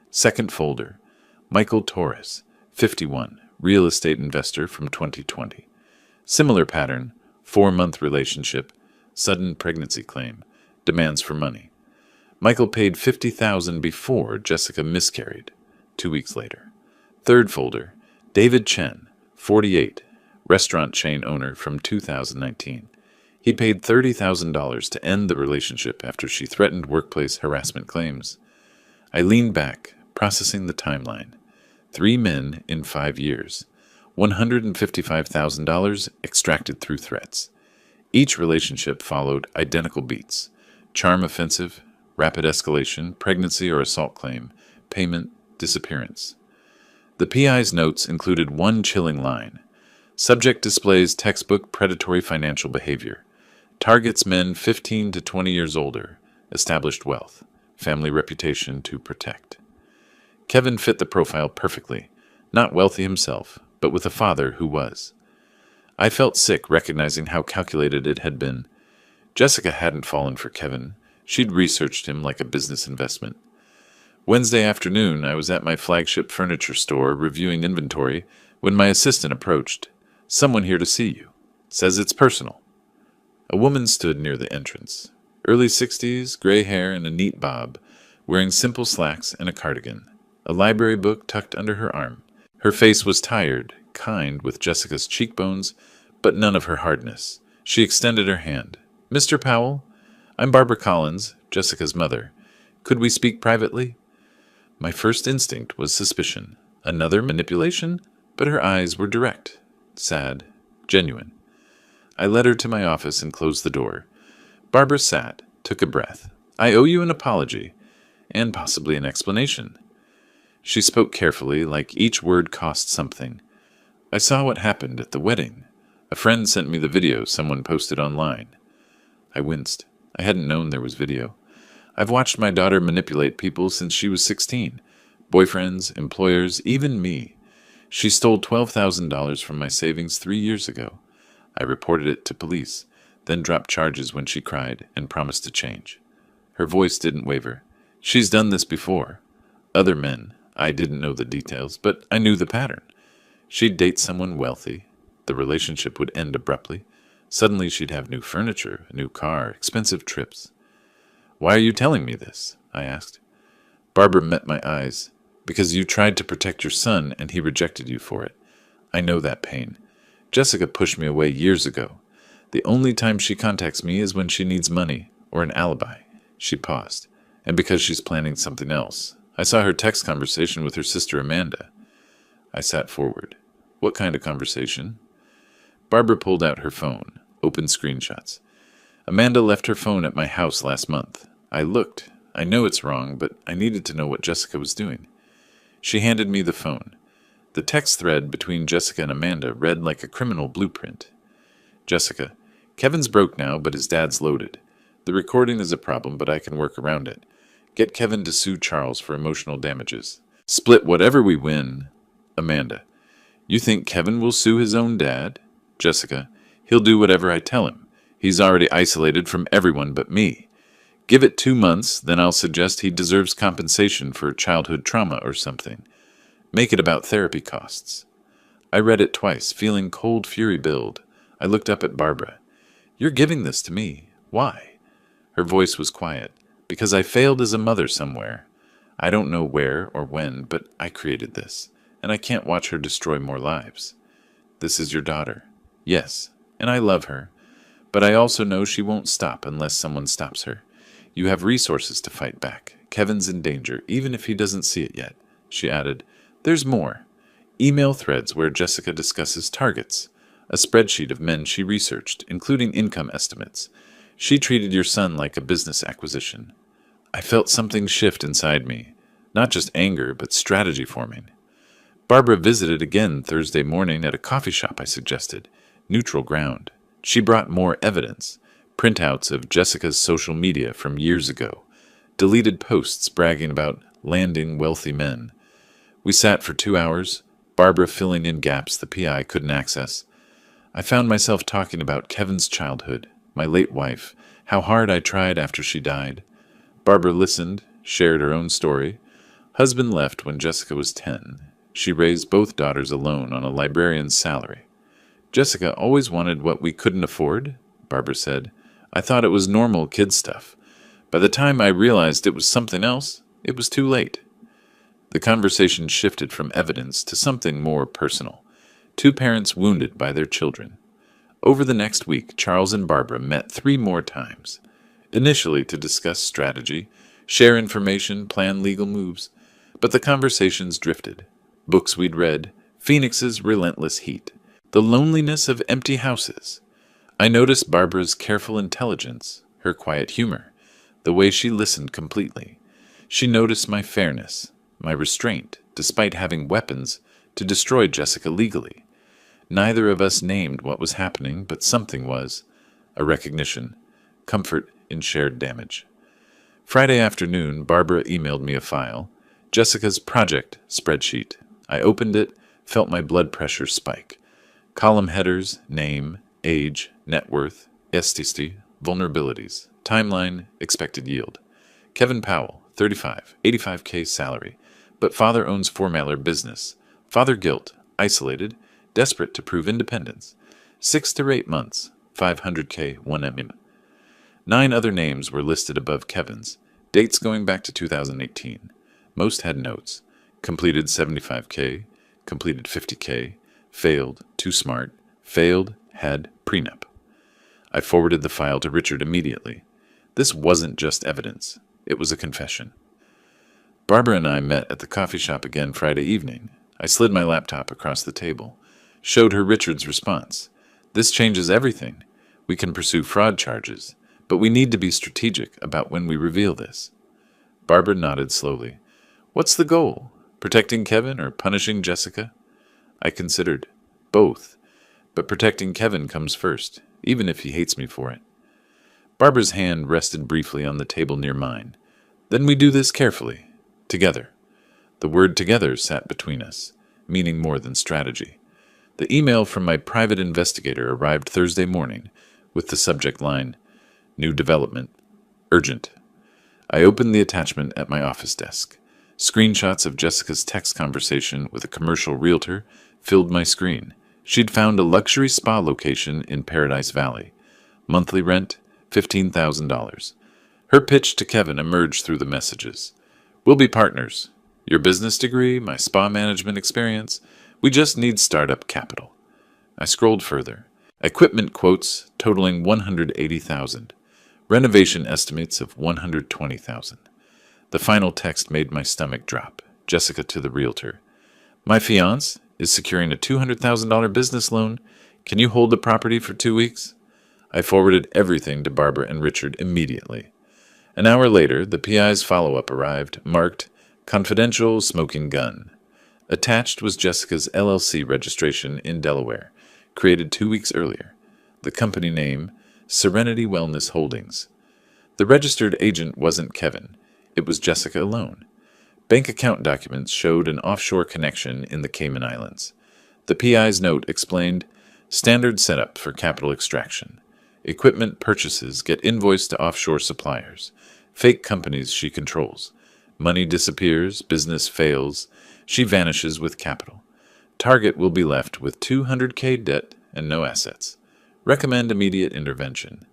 Second folder, Michael Torres, 51, real estate investor from 2020. Similar pattern, 4-month relationship, sudden pregnancy claim, demands for money. Michael paid $50,000 before Jessica miscarried, 2 weeks later. Third folder, David Chen, 48, restaurant chain owner from 2019. He paid $30,000 to end the relationship after she threatened workplace harassment claims. I leaned back, processing the timeline. 3 men in 5 years. $155,000 extracted through threats. Each relationship followed identical beats: charm offensive, rapid escalation, pregnancy or assault claim, payment, disappearance. The PI's notes included one chilling line: subject displays textbook predatory financial behavior. Targets men 15 to 20 years older, established wealth, family reputation to protect. Kevin fit the profile perfectly, not wealthy himself, but with a father who was. I felt sick recognizing how calculated it had been. Jessica hadn't fallen for Kevin. She'd researched him like a business investment. Wednesday afternoon, I was at my flagship furniture store reviewing inventory when my assistant approached. "Someone here to see you. Says it's personal." A woman stood near the entrance. Early 60s, gray hair and a neat bob, wearing simple slacks and a cardigan. A library book tucked under her arm. Her face was tired, kind with Jessica's cheekbones, but none of her hardness. She extended her hand. "Mr. Powell, I'm Barbara Collins, Jessica's mother. Could we speak privately?" My first instinct was suspicion. Another manipulation? But her eyes were direct, sad, genuine. I led her to my office and closed the door. Barbara sat, took a breath. "I owe you an apology, and possibly an explanation." She spoke carefully, like each word cost something. "I saw what happened at the wedding. A friend sent me the video someone posted online." I winced. I hadn't known there was video. I've watched my daughter manipulate people since she was 16. Boyfriends, employers, even me. She stole $12,000 from my savings 3 years ago. I reported it to police, then dropped charges when she cried and promised to change. Her voice didn't waver. "She's done this before. Other men. I didn't know the details, but I knew the pattern. She'd date someone wealthy. The relationship would end abruptly. Suddenly she'd have new furniture, a new car, expensive trips." "Why are you telling me this?" I asked. Barbara met my eyes. "Because you tried to protect your son and he rejected you for it. I know that pain. Jessica pushed me away years ago. The only time she contacts me is when she needs money or an alibi." She paused. "And because she's planning something else. I saw her text conversation with her sister Amanda." I sat forward. "What kind of conversation?" Barbara pulled out her phone, opened screenshots. "Amanda left her phone at my house last month. I looked. I know it's wrong, but I needed to know what Jessica was doing." She handed me the phone. The text thread between Jessica and Amanda read like a criminal blueprint. "Jessica, Kevin's broke now, but his dad's loaded. The recording is a problem, but I can work around it. Get Kevin to sue Charles for emotional damages. Split whatever we win." Amanda, "You think Kevin will sue his own dad?" Jessica, "He'll do whatever I tell him. He's already isolated from everyone but me. Give it 2 months, then I'll suggest he deserves compensation for childhood trauma or something. Make it about therapy costs." I read it twice, feeling cold fury build. I looked up at Barbara. "You're giving this to me. Why?" Her voice was quiet. "Because I failed as a mother somewhere. I don't know where or when, but I created this. and I can't watch her destroy more lives. This is your daughter. Yes, and I love her, but I also know she won't stop unless someone stops her. You have resources to fight back. Kevin's in danger, even if he doesn't see it yet. She added, there's more. Email threads where Jessica discusses targets. A spreadsheet of men she researched, including income estimates. She treated your son like a business acquisition. I felt something shift inside me. Not just anger, but strategy forming. Barbara visited again Thursday morning at a coffee shop I suggested. Neutral ground. She brought more evidence. Printouts of Jessica's social media from years ago. Deleted posts bragging about landing wealthy men. We sat for 2 hours, Barbara filling in gaps the PI couldn't access. I found myself talking about Kevin's childhood, my late wife, how hard I tried after she died. Barbara listened, shared her own story. Husband left when Jessica was 10. She raised both daughters alone on a librarian's salary. Jessica always wanted what we couldn't afford, Barbara said. I thought it was normal kid stuff. By the time I realized it was something else, it was too late. The conversation shifted from evidence to something more personal. Two parents wounded by their children. Over the next week, Charles and Barbara met 3 more times. Initially to discuss strategy, share information, plan legal moves. But the conversations drifted. Books we'd read, Phoenix's relentless heat, the loneliness of empty houses. I noticed Barbara's careful intelligence, her quiet humor, the way she listened completely. She noticed my fairness, my restraint, despite having weapons to destroy Jessica legally. Neither of us named what was happening, but something was. A recognition, comfort in shared damage. Friday afternoon, Barbara emailed me a file, Jessica's project spreadsheet. I opened it, felt my blood pressure spike. Column headers, name, age, net worth, STC, vulnerabilities, timeline, expected yield. Kevin Powell, 35, 85K salary, but father owns $4 business. Father guilt, isolated, desperate to prove independence. 6 to 8 months, 500K, 1 9 other names were listed above Kevin's, dates going back to 2018. Most had notes. Completed 75K, completed 50K, failed, too smart, failed, had prenup. I forwarded the file to Richard immediately. This wasn't just evidence. It was a confession. Barbara and I met at the coffee shop again Friday evening. I slid my laptop across the table, showed her Richard's response. This changes everything. We can pursue fraud charges, but we need to be strategic about when we reveal this. Barbara nodded slowly. What's the goal? Protecting Kevin or punishing Jessica? I considered. Both. But protecting Kevin comes first, even if he hates me for it. Barbara's hand rested briefly on the table near mine. Then we do this carefully. Together. The word together sat between us, meaning more than strategy. The email from my private investigator arrived Thursday morning, with the subject line, New development. Urgent. I opened the attachment at my office desk. Screenshots of Jessica's text conversation with a commercial realtor filled my screen. She'd found a luxury spa location in Paradise Valley. Monthly rent, $15,000. Her pitch to Kevin emerged through the messages. We'll be partners. Your business degree, my spa management experience. We just need startup capital. I scrolled further. Equipment quotes totaling $180,000. Renovation estimates of $120,000. The final text made my stomach drop. Jessica to the realtor. My fiancé is securing a $200,000 business loan. Can you hold the property for 2 weeks? I forwarded everything to Barbara and Richard immediately. An hour later, the PI's follow-up arrived, marked, Confidential Smoking Gun. Attached was Jessica's LLC registration in Delaware, created 2 weeks earlier. The company name, Serenity Wellness Holdings. The registered agent wasn't Kevin. It was Jessica alone. Bank account documents showed an offshore connection in the Cayman Islands. The PI's note explained, Standard setup for capital extraction. Equipment purchases get invoiced to offshore suppliers. Fake companies she controls. Money disappears, business fails. She vanishes with capital. Target will be left with $200K debt and no assets. Recommend immediate intervention.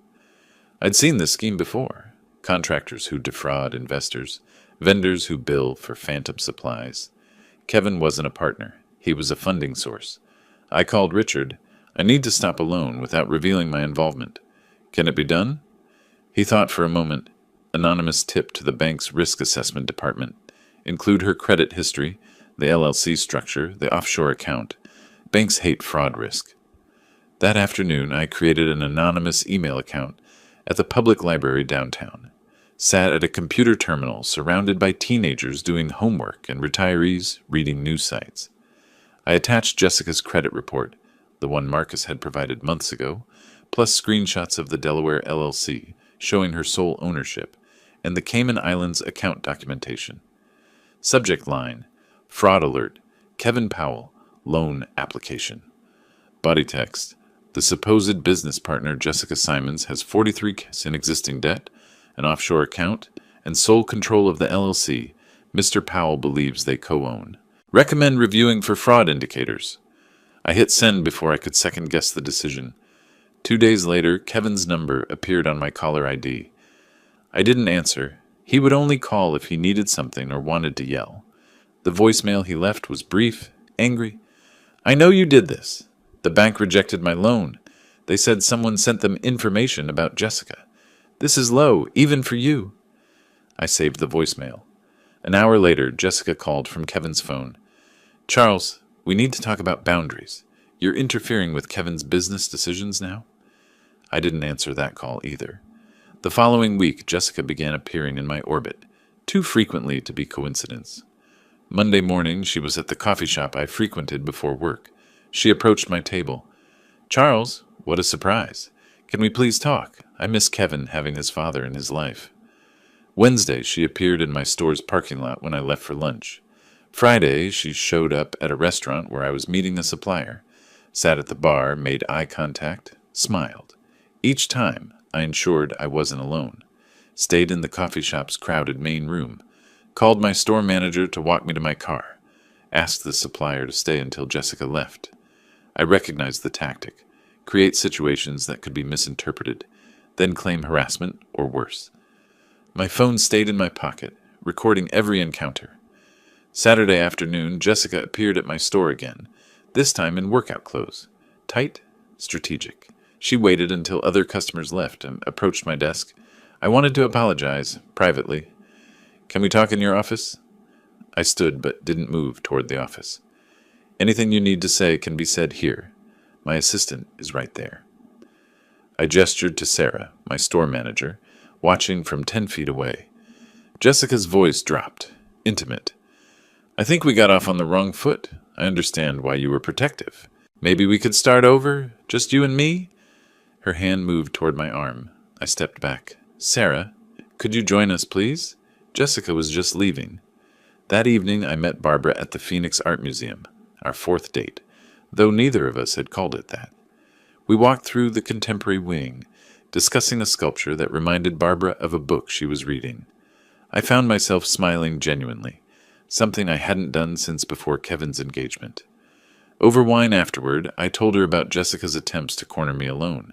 I'd seen this scheme before. Contractors who defraud investors, vendors who bill for phantom supplies. Kevin wasn't a partner. He was a funding source. I called Richard. I need to stop a loan without revealing my involvement. Can it be done? He thought for a moment. Anonymous tip to the bank's risk assessment department. Include her credit history, the LLC structure, the offshore account. Banks hate fraud risk. That afternoon, I created an anonymous email account at the public library downtown. Sat at a computer terminal surrounded by teenagers doing homework and retirees reading news sites. I attached Jessica's credit report, the one Marcus had provided months ago, plus screenshots of the Delaware LLC showing her sole ownership, and the Cayman Islands account documentation. Subject line, Fraud Alert, Kevin Powell, Loan Application. Body text, the supposed business partner Jessica Simons has 43 in existing debt, an offshore account, and sole control of the LLC Mr. Powell believes they co-own. Recommend reviewing for fraud indicators. I hit send before I could second-guess the decision. 2 days later, Kevin's number appeared on my caller ID. I didn't answer. He would only call if he needed something or wanted to yell. The voicemail he left was brief, angry. I know you did this. The bank rejected my loan. They said someone sent them information about Jessica. This is low, even for you. I saved the voicemail. An hour later, Jessica called from Kevin's phone. Charles, we need to talk about boundaries. You're interfering with Kevin's business decisions now? I didn't answer that call either. The following week, Jessica began appearing in my orbit, too frequently to be coincidence. Monday morning, she was at the coffee shop I frequented before work. She approached my table. Charles, what a surprise. Can we please talk? I miss Kevin having his father in his life. Wednesday, she appeared in my store's parking lot when I left for lunch. Friday, she showed up at a restaurant where I was meeting a supplier, sat at the bar, made eye contact, smiled. Each time, I ensured I wasn't alone. Stayed in the coffee shop's crowded main room. Called my store manager to walk me to my car. Asked the supplier to stay until Jessica left. I recognized the tactic. Create situations that could be misinterpreted, then claim harassment or worse. My phone stayed in my pocket, recording every encounter. Saturday afternoon, Jessica appeared at my store again, this time in workout clothes. Tight, strategic. She waited until other customers left and approached my desk. I wanted to apologize, privately. Can we talk in your office? I stood but didn't move toward the office. Anything you need to say can be said here. My assistant is right there. I gestured to Sarah, my store manager, watching from 10 feet away. Jessica's voice dropped, intimate. I think we got off on the wrong foot. I understand why you were protective. Maybe we could start over, just you and me? Her hand moved toward my arm. I stepped back. Sarah, could you join us, please? Jessica was just leaving. That evening, I met Barbara at the Phoenix Art Museum, our fourth date, though neither of us had called it that. We walked through the contemporary wing, discussing a sculpture that reminded Barbara of a book she was reading. I found myself smiling genuinely, something I hadn't done since before Kevin's engagement. Over wine afterward, I told her about Jessica's attempts to corner me alone.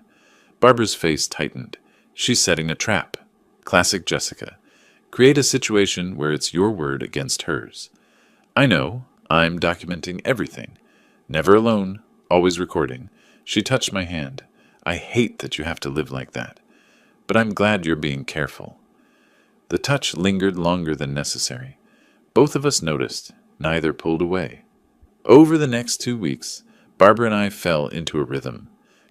Barbara's face tightened. She's setting a trap. Classic Jessica. Create a situation where it's your word against hers. I know. I'm documenting everything. Never alone. Always recording. She touched my hand. I hate that you have to live like that. But I'm glad you're being careful. The touch lingered longer than necessary. Both of us noticed. Neither pulled away. Over the next 2 weeks, Barbara and I fell into a rhythm.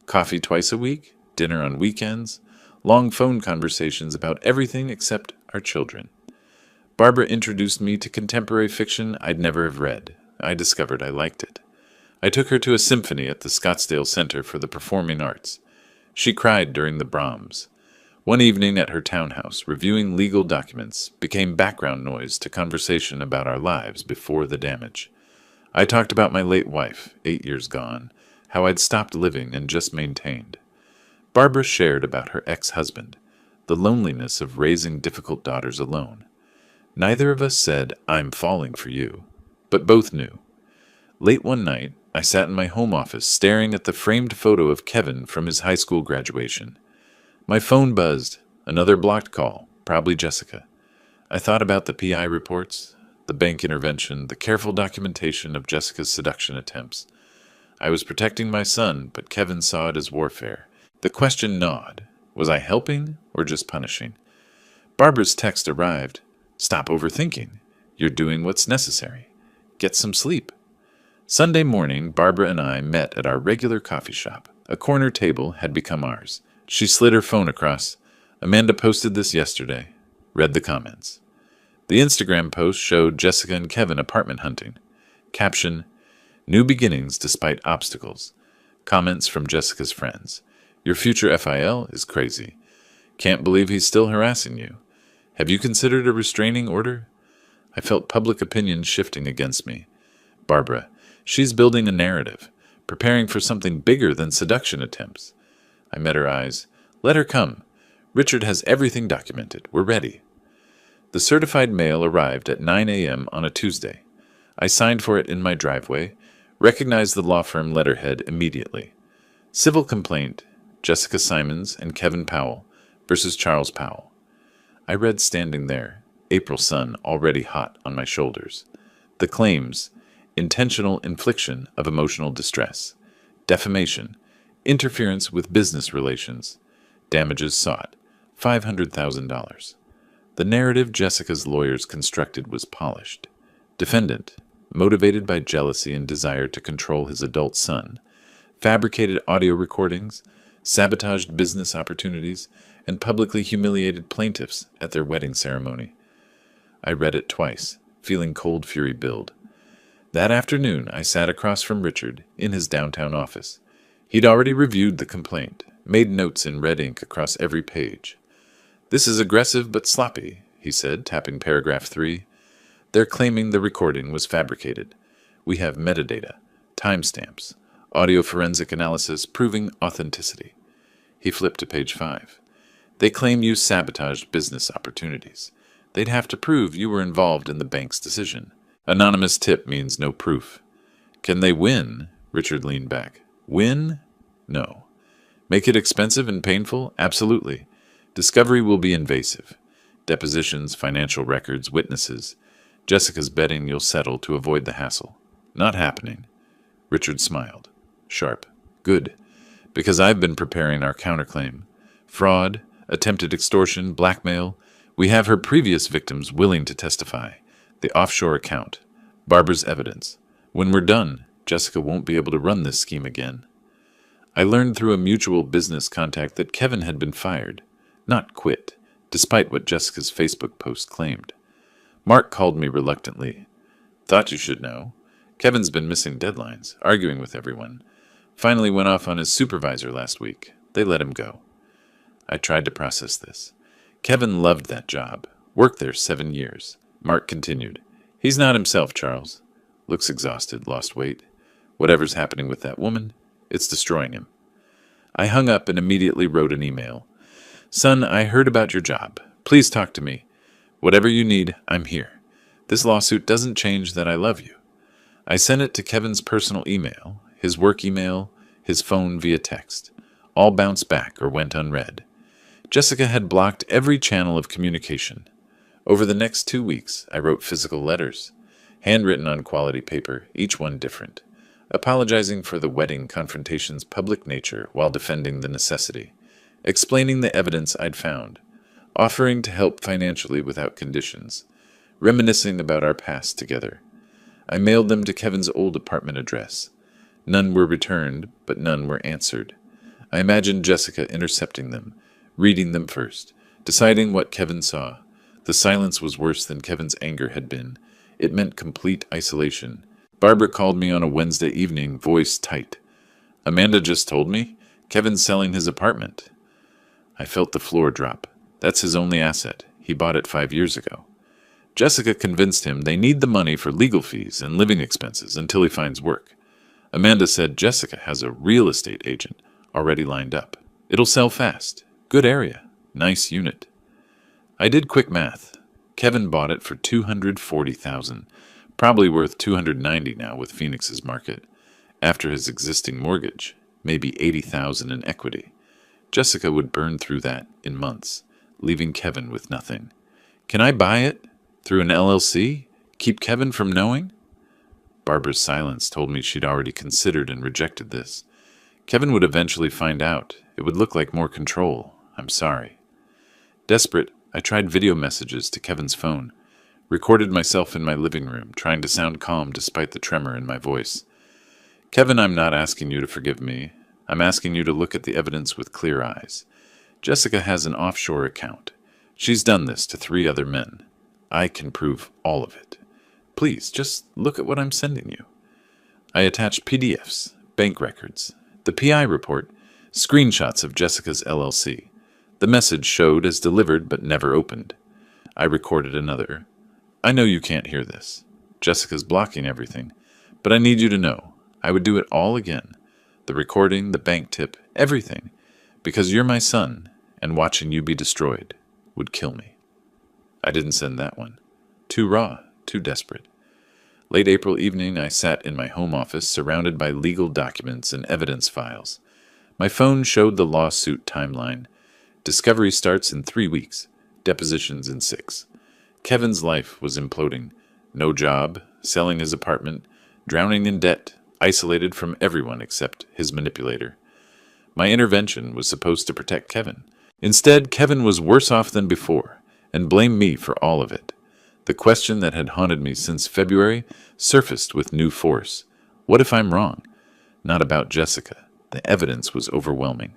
Coffee twice a week, dinner on weekends, long phone conversations about everything except our children. Barbara introduced me to contemporary fiction I'd never have read. I discovered I liked it. I took her to a symphony at the Scottsdale Center for the Performing Arts. She cried during the Brahms. One evening at her townhouse, reviewing legal documents became background noise to conversation about our lives before the damage. I talked about my late wife, 8 years gone, how I'd stopped living and just maintained. Barbara shared about her ex-husband, the loneliness of raising difficult daughters alone. Neither of us said, I'm falling for you, but both knew. Late one night, I sat in my home office staring at the framed photo of Kevin from his high school graduation. My phone buzzed. Another blocked call, probably Jessica. I thought about the PI reports, the bank intervention, the careful documentation of Jessica's seduction attempts. I was protecting my son, but Kevin saw it as warfare. The question gnawed. Was I helping or just punishing? Barbara's text arrived. Stop overthinking. You're doing what's necessary. Get some sleep. Sunday morning, Barbara and I met at our regular coffee shop. A corner table had become ours. She slid her phone across. Amanda posted this yesterday. Read the comments. The Instagram post showed Jessica and Kevin apartment hunting. Caption, New beginnings despite obstacles. Comments from Jessica's friends. Your future FIL is crazy. Can't believe he's still harassing you. Have you considered a restraining order? I felt public opinion shifting against me. Barbara, she's building a narrative, preparing for something bigger than seduction attempts. I met her eyes. Let her come. Richard has everything documented. We're ready. The certified mail arrived at 9 a.m. on a Tuesday. I signed for it in my driveway, recognized the law firm letterhead immediately. Civil complaint, Jessica Simons and Kevin Powell versus Charles Powell. I read standing there, April sun already hot on my shoulders. The claims, intentional infliction of emotional distress, defamation, interference with business relations, damages sought, $500,000. The narrative Jessica's lawyers constructed was polished. Defendant, motivated by jealousy and desire to control his adult son, fabricated audio recordings, sabotaged business opportunities, and publicly humiliated plaintiffs at their wedding ceremony. I read it twice, feeling cold fury build. That afternoon, I sat across from Richard in his downtown office. He'd already reviewed the complaint, made notes in red ink across every page. This is aggressive but sloppy, he said, tapping paragraph 3. They're claiming the recording was fabricated. We have metadata, timestamps, audio forensic analysis proving authenticity. He flipped to page 5. They claim you sabotaged business opportunities. They'd have to prove you were involved in the bank's decision. Anonymous tip means no proof. Can they win? Richard leaned back. Win? No. Make it expensive and painful? Absolutely. Discovery will be invasive. Depositions, financial records, witnesses. Jessica's betting you'll settle to avoid the hassle. Not happening. Richard smiled. Sharp. Good. Because I've been preparing our counterclaim. Fraud, attempted extortion, blackmail. We have her previous victims willing to testify. The offshore account. Barbara's evidence. When we're done, Jessica won't be able to run this scheme again. I learned through a mutual business contact that Kevin had been fired. Not quit, despite what Jessica's Facebook post claimed. Mark called me reluctantly. Thought you should know. Kevin's been missing deadlines, arguing with everyone. Finally went off on his supervisor last week. They let him go. I tried to process this. Kevin loved that job. Worked there 7 years. Mark continued. He's not himself, Charles. Looks exhausted, lost weight. Whatever's happening with that woman, it's destroying him. I hung up and immediately wrote an email. Son, I heard about your job. Please talk to me. Whatever you need, I'm here. This lawsuit doesn't change that I love you. I sent it to Kevin's personal email, his work email, his phone via text. All bounced back or went unread. Jessica had blocked every channel of communication. Over the next 2 weeks, I wrote physical letters, handwritten on quality paper, each one different, apologizing for the wedding confrontation's public nature while defending the necessity, explaining the evidence I'd found, offering to help financially without conditions, reminiscing about our past together. I mailed them to Kevin's old apartment address. None were returned, but none were answered. I imagined Jessica intercepting them, reading them first, deciding what Kevin saw. The silence was worse than Kevin's anger had been. It meant complete isolation. Barbara called me on a Wednesday evening, voice tight. Amanda just told me Kevin's selling his apartment. I felt the floor drop. That's his only asset. He bought it 5 years ago. Jessica convinced him they need the money for legal fees and living expenses until he finds work. Amanda said Jessica has a real estate agent already lined up. It'll sell fast. Good area. Nice unit. I did quick math. Kevin bought it for $240,000, probably worth $290 now with Phoenix's market. After his existing mortgage, maybe $80,000 in equity. Jessica would burn through that in months, leaving Kevin with nothing. Can I buy it? Through an LLC? Keep Kevin from knowing? Barbara's silence told me she'd already considered and rejected this. Kevin would eventually find out. It would look like more control. I'm sorry. Desperate, I tried video messages to Kevin's phone, recorded myself in my living room, trying to sound calm despite the tremor in my voice. Kevin, I'm not asking you to forgive me. I'm asking you to look at the evidence with clear eyes. Jessica has an offshore account. She's done this to 3 other men. I can prove all of it. Please, just look at what I'm sending you. I attached PDFs, bank records, the PI report, screenshots of Jessica's LLC. The message showed as delivered but never opened. I recorded another. I know you can't hear this. Jessica's blocking everything, but I need you to know I would do it all again. The recording, the bank tip, everything. Because you're my son, and watching you be destroyed would kill me. I didn't send that one. Too raw, too desperate. Late April evening, I sat in my home office surrounded by legal documents and evidence files. My phone showed the lawsuit timeline. Discovery starts in 3 weeks, depositions in 6. Kevin's life was imploding. No job, selling his apartment, drowning in debt, isolated from everyone except his manipulator. My intervention was supposed to protect Kevin. Instead, Kevin was worse off than before, and blamed me for all of it. The question that had haunted me since February surfaced with new force. What if I'm wrong? Not about Jessica. The evidence was overwhelming.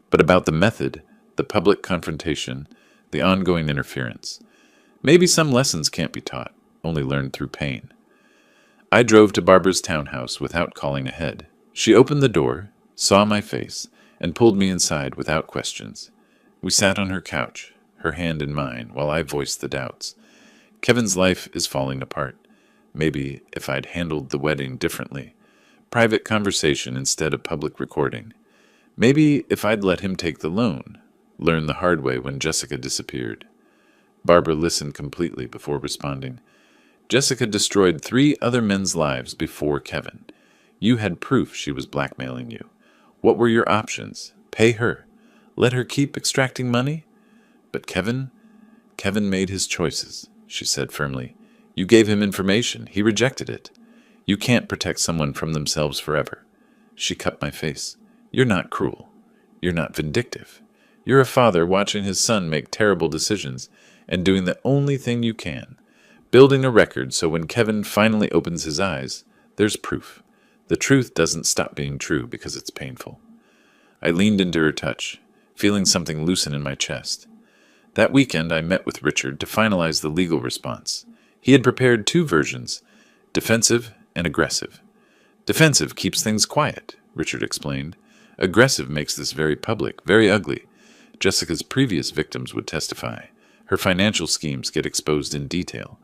But about the method, the public confrontation, the ongoing interference. Maybe some lessons can't be taught, only learned through pain. I drove to Barbara's townhouse without calling ahead. She opened the door, saw my face, and pulled me inside without questions. We sat on her couch, her hand in mine, while I voiced the doubts. Kevin's life is falling apart. Maybe if I'd handled the wedding differently. Private conversation instead of public recording. Maybe if I'd let him take the loan. Learn the hard way when Jessica disappeared. Barbara listened completely before responding. Jessica destroyed 3 other men's lives before Kevin. You had proof she was blackmailing you. What were your options? Pay her. Let her keep extracting money? But Kevin made his choices, she said firmly. You gave him information. He rejected it. You can't protect someone from themselves forever. She cut my face. You're not cruel. You're not vindictive. You're a father watching his son make terrible decisions and doing the only thing you can. Building a record so when Kevin finally opens his eyes, there's proof. The truth doesn't stop being true because it's painful. I leaned into her touch, feeling something loosen in my chest. That weekend, I met with Richard to finalize the legal response. He had prepared 2 versions, defensive and aggressive. Defensive keeps things quiet, Richard explained. Aggressive makes this very public, very ugly. Jessica's previous victims would testify. Her financial schemes get exposed in detail.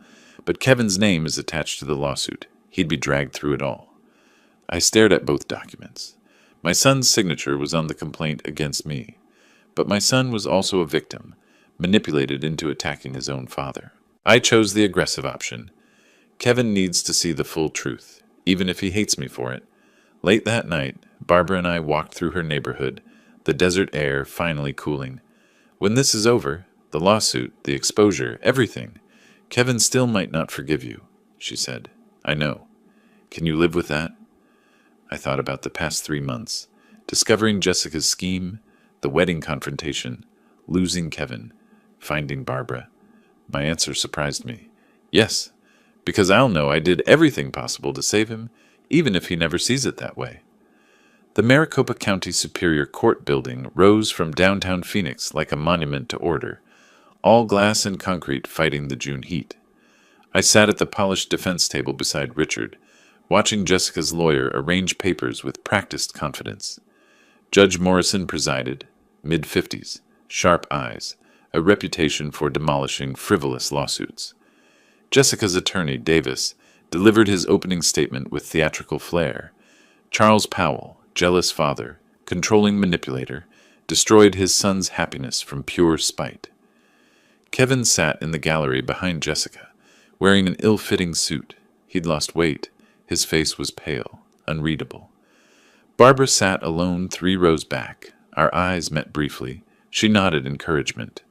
But Kevin's name is attached to the lawsuit. He'd be dragged through it all. I stared at both documents. My son's signature was on the complaint against me. But my son was also a victim, manipulated into attacking his own father. I chose the aggressive option. Kevin needs to see the full truth, even if he hates me for it. Late that night, Barbara and I walked through her neighborhood, the desert air finally cooling. When this is over, the lawsuit, the exposure, everything, Kevin still might not forgive you, she said. I know. Can you live with that? I thought about the past 3 months, discovering Jessica's scheme, the wedding confrontation, losing Kevin, finding Barbara. My answer surprised me. Yes, because I'll know I did everything possible to save him, even if he never sees it that way. The Maricopa County Superior Court building rose from downtown Phoenix like a monument to order, all glass and concrete fighting the June heat. I sat at the polished defense table beside Richard, watching Jessica's lawyer arrange papers with practiced confidence. Judge Morrison presided, mid-50s, sharp eyes, a reputation for demolishing frivolous lawsuits. Jessica's attorney, Davis, delivered his opening statement with theatrical flair. Charles Powell, jealous father, controlling manipulator, destroyed his son's happiness from pure spite. Kevin sat in the gallery behind Jessica, wearing an ill-fitting suit. He'd lost weight. His face was pale, unreadable. Barbara sat alone 3 rows back. Our eyes met briefly. She nodded encouragement.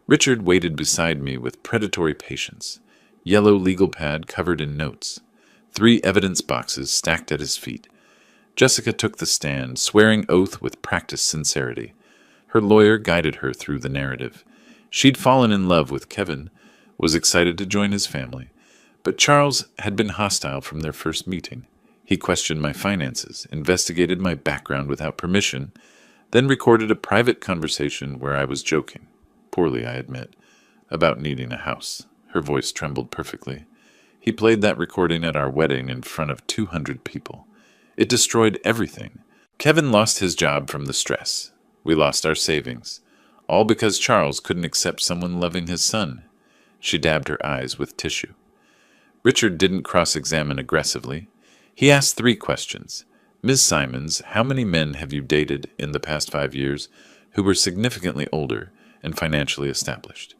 Richard waited beside me with predatory patience. yellow legal pad covered in notes, 3 evidence boxes stacked at his feet. Jessica took the stand, swearing oath with practiced sincerity. Her lawyer guided her through the narrative. She'd fallen in love with Kevin, was excited to join his family, but Charles had been hostile from their first meeting. He questioned my finances, investigated my background without permission, then recorded a private conversation where I was joking, poorly I admit, about needing a house. Her voice trembled perfectly. He played that recording at our wedding in front of 200 people. It destroyed everything. Kevin lost his job from the stress. We lost our savings. All because Charles couldn't accept someone loving his son. She dabbed her eyes with tissue. Richard didn't cross-examine aggressively. He asked 3 questions. Ms. Simons, how many men have you dated in the past 5 years who were significantly older and financially established?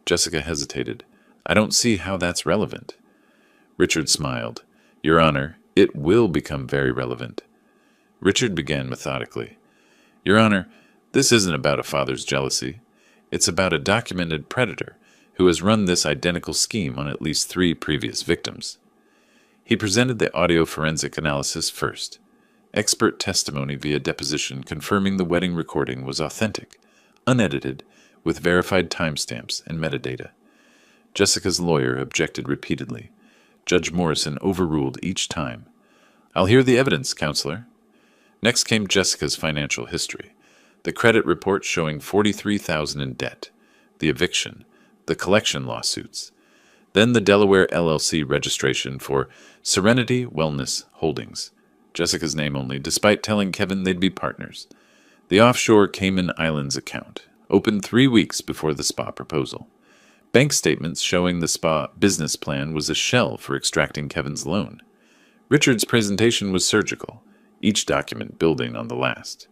Jessica hesitated. I don't see how that's relevant. Richard smiled. Your Honor, it will become very relevant. Richard began methodically. Your Honor, this isn't about a father's jealousy. It's about a documented predator who has run this identical scheme on at least 3 previous victims. He presented the audio forensic analysis first. Expert testimony via deposition confirming the wedding recording was authentic, unedited, with verified timestamps and metadata. Jessica's lawyer objected repeatedly. Judge Morrison overruled each time. I'll hear the evidence, counselor. Next came Jessica's financial history. The credit report showing $43,000 in debt, the eviction, the collection lawsuits, then the Delaware LLC registration for Serenity Wellness Holdings, Jessica's name only, despite telling Kevin they'd be partners. The offshore Cayman Islands account, opened 3 weeks before the spa proposal. Bank statements showing the spa business plan was a shell for extracting Kevin's loan. Richard's presentation was surgical, each document building on the last.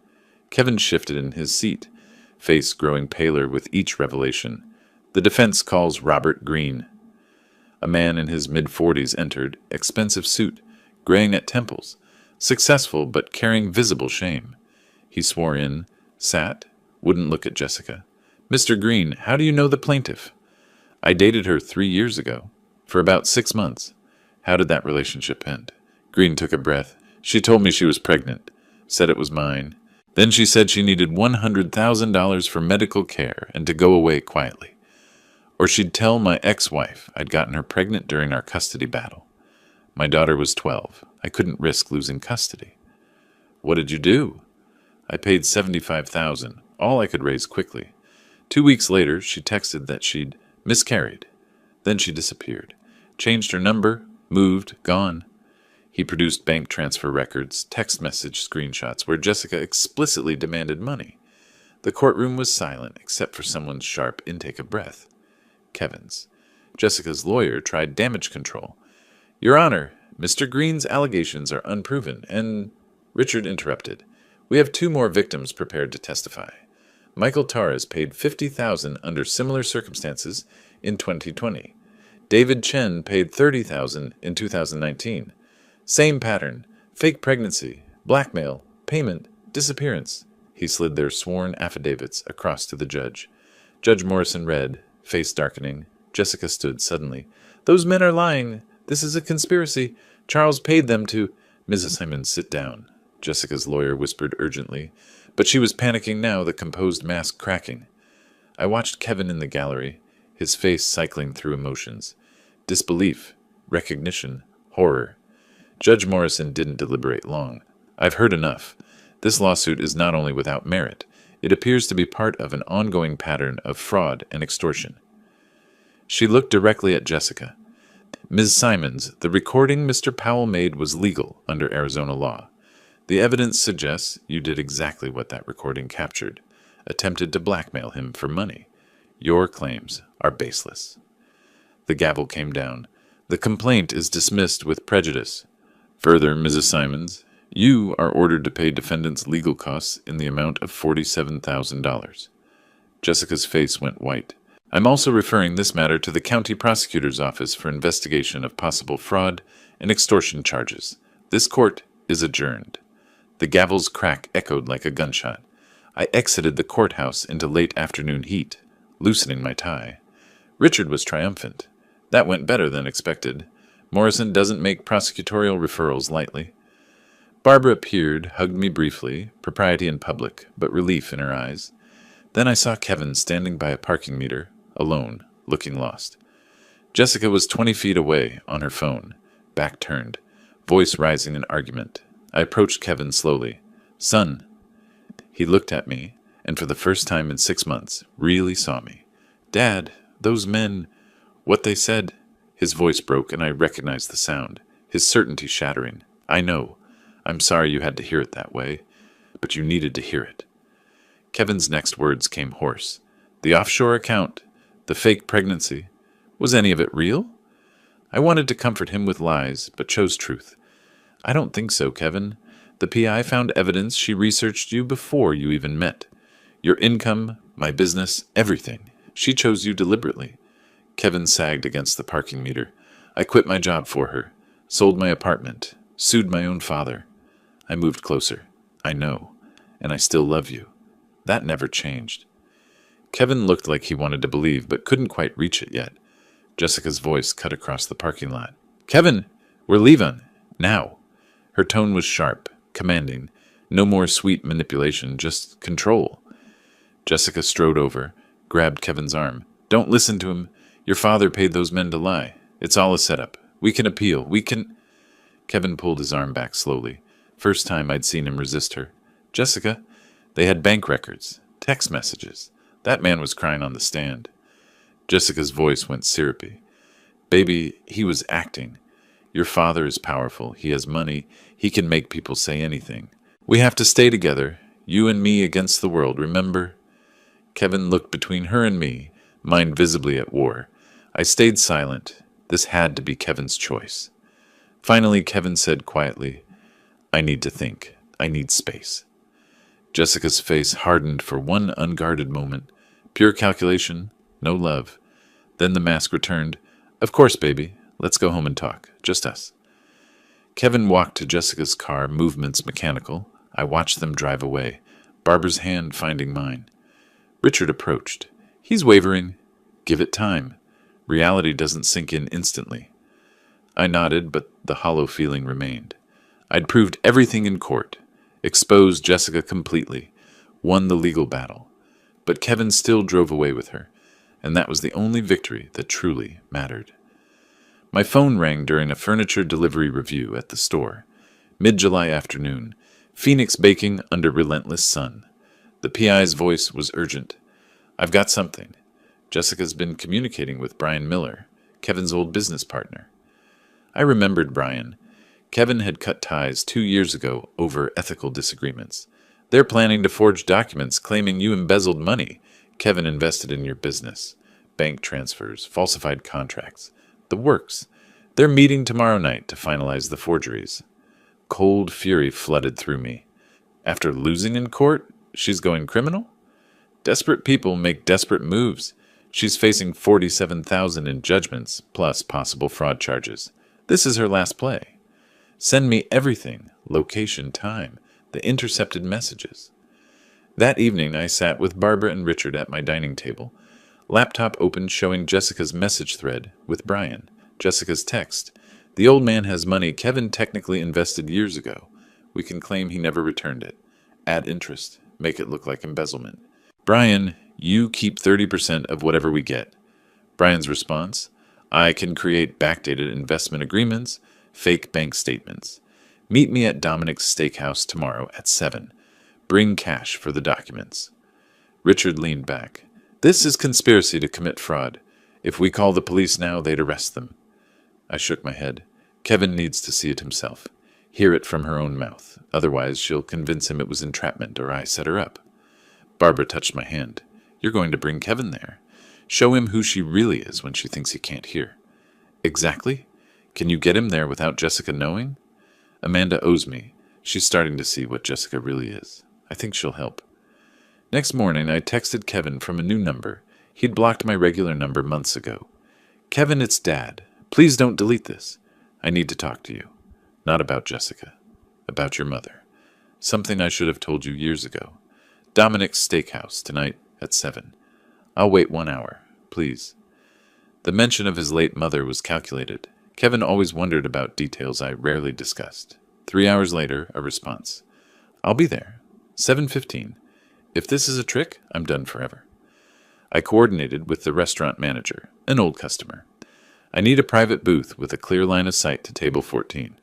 Kevin shifted in his seat, face growing paler with each revelation. The defense calls Robert Green. A man in his mid-40s entered, expensive suit, graying at temples, successful but carrying visible shame. He swore in, sat, wouldn't look at Jessica. Mr. Green, how do you know the plaintiff? I dated her 3 years ago, for about 6 months. How did that relationship end? Green took a breath. She told me she was pregnant, said it was mine. Then she said she needed $100,000 for medical care and to go away quietly. Or she'd tell my ex-wife I'd gotten her pregnant during our custody battle. My daughter was 12. I couldn't risk losing custody. What did you do? I paid $75,000, all I could raise quickly. 2 weeks later, she texted that she'd miscarried. Then she disappeared. Changed her number, moved, gone. He produced bank transfer records, text message screenshots where Jessica explicitly demanded money. The courtroom was silent except for someone's sharp intake of breath. Kevin's. Jessica's lawyer tried damage control. Your Honor, Mr. Green's allegations are unproven, and Richard interrupted. We have 2 more victims prepared to testify. Michael Torres paid $50,000 under similar circumstances in 2020. David Chen paid $30,000 in 2019. Same pattern, fake pregnancy, blackmail, payment, disappearance. He slid their sworn affidavits across to the judge. Judge Morrison read, face darkening. Jessica stood suddenly. Those men are lying. This is a conspiracy. Charles paid them to... Mrs. Simons, sit down, Jessica's lawyer whispered urgently. But she was panicking now, the composed mask cracking. I watched Kevin in the gallery, his face cycling through emotions. Disbelief, recognition, horror. Judge Morrison didn't deliberate long. I've heard enough. This lawsuit is not only without merit, it appears to be part of an ongoing pattern of fraud and extortion. She looked directly at Jessica. Ms. Simons, the recording Mr. Powell made was legal under Arizona law. The evidence suggests you did exactly what that recording captured, attempted to blackmail him for money. Your claims are baseless. The gavel came down. The complaint is dismissed with prejudice. Further, Mrs. Simons, you are ordered to pay defendants' legal costs in the amount of $47,000. Jessica's face went white. I'm also referring this matter to the county prosecutor's office for investigation of possible fraud and extortion charges. This court is adjourned. The gavel's crack echoed like a gunshot. I exited the courthouse into late afternoon heat, loosening my tie. Richard was triumphant. That went better than expected. Morrison doesn't make prosecutorial referrals lightly. Barbara appeared, hugged me briefly, propriety in public, but relief in her eyes. Then I saw Kevin standing by a parking meter, alone, looking lost. Jessica was 20 feet away, on her phone, back turned, voice rising in argument. I approached Kevin slowly. "Son." He looked at me, and for the first time in 6 months, really saw me. "Dad, those men, what they said." His voice broke, and I recognized the sound, his certainty shattering. "I know. I'm sorry you had to hear it that way, but you needed to hear it." Kevin's next words came hoarse. "The offshore account, the fake pregnancy, was any of it real?" I wanted to comfort him with lies, but chose truth. "I don't think so, Kevin. The PI found evidence she researched you before you even met. Your income, my business, everything. She chose you deliberately." Kevin sagged against the parking meter. "I quit my job for her, sold my apartment, sued my own father." I moved closer. "I know, and I still love you. That never changed." Kevin looked like he wanted to believe, but couldn't quite reach it yet. Jessica's voice cut across the parking lot. "Kevin, we're leaving. Now." Her tone was sharp, commanding. No more sweet manipulation, just control. Jessica strode over, grabbed Kevin's arm. "Don't listen to him. Your father paid those men to lie. It's all a setup. We can appeal. We can—" Kevin pulled his arm back slowly. First time I'd seen him resist her. "Jessica, they had bank records, text messages. That man was crying on the stand." Jessica's voice went syrupy. "Baby, he was acting. Your father is powerful. He has money. He can make people say anything. We have to stay together. You and me against the world, remember?" Kevin looked between her and me, mind visibly at war. I stayed silent. This had to be Kevin's choice. Finally, Kevin said quietly, "I need to think. I need space." Jessica's face hardened for one unguarded moment. Pure calculation, no love. Then the mask returned. "Of course, baby. Let's go home and talk. Just us." Kevin walked to Jessica's car, movements mechanical. I watched them drive away, Barbara's hand finding mine. Richard approached. "He's wavering. Give it time. Reality doesn't sink in instantly." I nodded, but the hollow feeling remained. I'd proved everything in court, exposed Jessica completely, won the legal battle. But Kevin still drove away with her, and that was the only victory that truly mattered. My phone rang during a furniture delivery review at the store. Mid-July afternoon, Phoenix baking under relentless sun. The PI's voice was urgent. "I've got something. Jessica's been communicating with Brian Miller, Kevin's old business partner." I remembered Brian. Kevin had cut ties 2 years ago over ethical disagreements. "They're planning to forge documents claiming you embezzled money. Kevin invested in your business. Bank transfers, falsified contracts. The works. They're meeting tomorrow night to finalize the forgeries." Cold fury flooded through me. After losing in court, she's going criminal? Desperate people make desperate moves. She's facing $47,000 in judgments, plus possible fraud charges. This is her last play. Send me everything, location, time, the intercepted messages. That evening I sat with Barbara and Richard at my dining table. Laptop open showing Jessica's message thread with Brian. Jessica's text. "The old man has money Kevin technically invested years ago. We can claim he never returned it. Add interest. Make it look like embezzlement. Brian, you keep 30% of whatever we get." Brian's response. "I can create backdated investment agreements, fake bank statements. Meet me at Dominic's Steakhouse tomorrow at 7. Bring cash for the documents." Richard leaned back. "This is conspiracy to commit fraud. If we call the police now, they'd arrest them." I shook my head. Kevin needs to see it himself. Hear it from her own mouth. Otherwise, she'll convince him it was entrapment or I set her up. Barbara touched my hand. "You're going to bring Kevin there. Show him who she really is when she thinks he can't hear." "Exactly? Can you get him there without Jessica knowing?" "Amanda owes me. She's starting to see what Jessica really is. I think she'll help." Next morning, I texted Kevin from a new number. He'd blocked my regular number months ago. "Kevin, it's Dad. Please don't delete this. I need to talk to you. Not about Jessica. About your mother. Something I should have told you years ago. Dominic's Steakhouse tonight at 7. I'll wait 1 hour, please." The mention of his late mother was calculated. Kevin always wondered about details I rarely discussed. 3 hours later, a response. I'll be there. 7:15. If this is a trick, I'm done forever. I coordinated with the restaurant manager, an old customer. I need a private booth with a clear line of sight to table 14,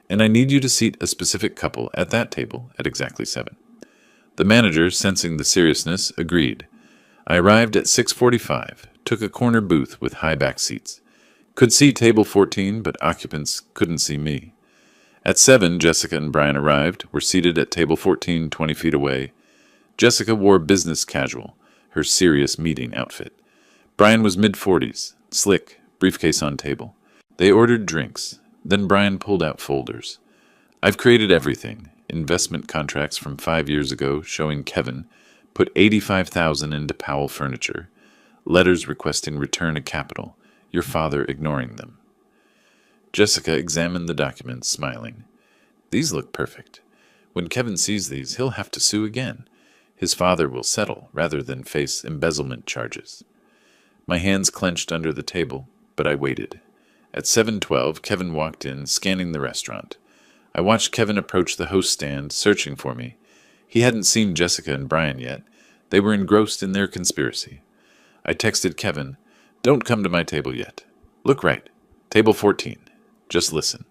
and I need you to seat a specific couple at that table at exactly 7. The manager, sensing the seriousness, agreed. I arrived at 6:45, took a corner booth with high back seats. Could see table 14, but occupants couldn't see me. At 7, Jessica and Brian arrived, were seated at table 14, 20 feet away. Jessica wore business casual, her serious meeting outfit. Brian was mid-40s, slick, briefcase on table. They ordered drinks. Then Brian pulled out folders. I've created everything. Investment contracts from 5 years ago showing Kevin put $85,000 into Powell Furniture. Letters requesting return of capital. Your father ignoring them. Jessica examined the documents, smiling. These look perfect. When Kevin sees these, he'll have to sue again. His father will settle rather than face embezzlement charges. My hands clenched under the table, but I waited. At 7:12, Kevin walked in, scanning the restaurant. I watched Kevin approach the host stand, searching for me. He hadn't seen Jessica and Brian yet. They were engrossed in their conspiracy. I texted Kevin, "Don't come to my table yet. Look right. Table 14. Just listen."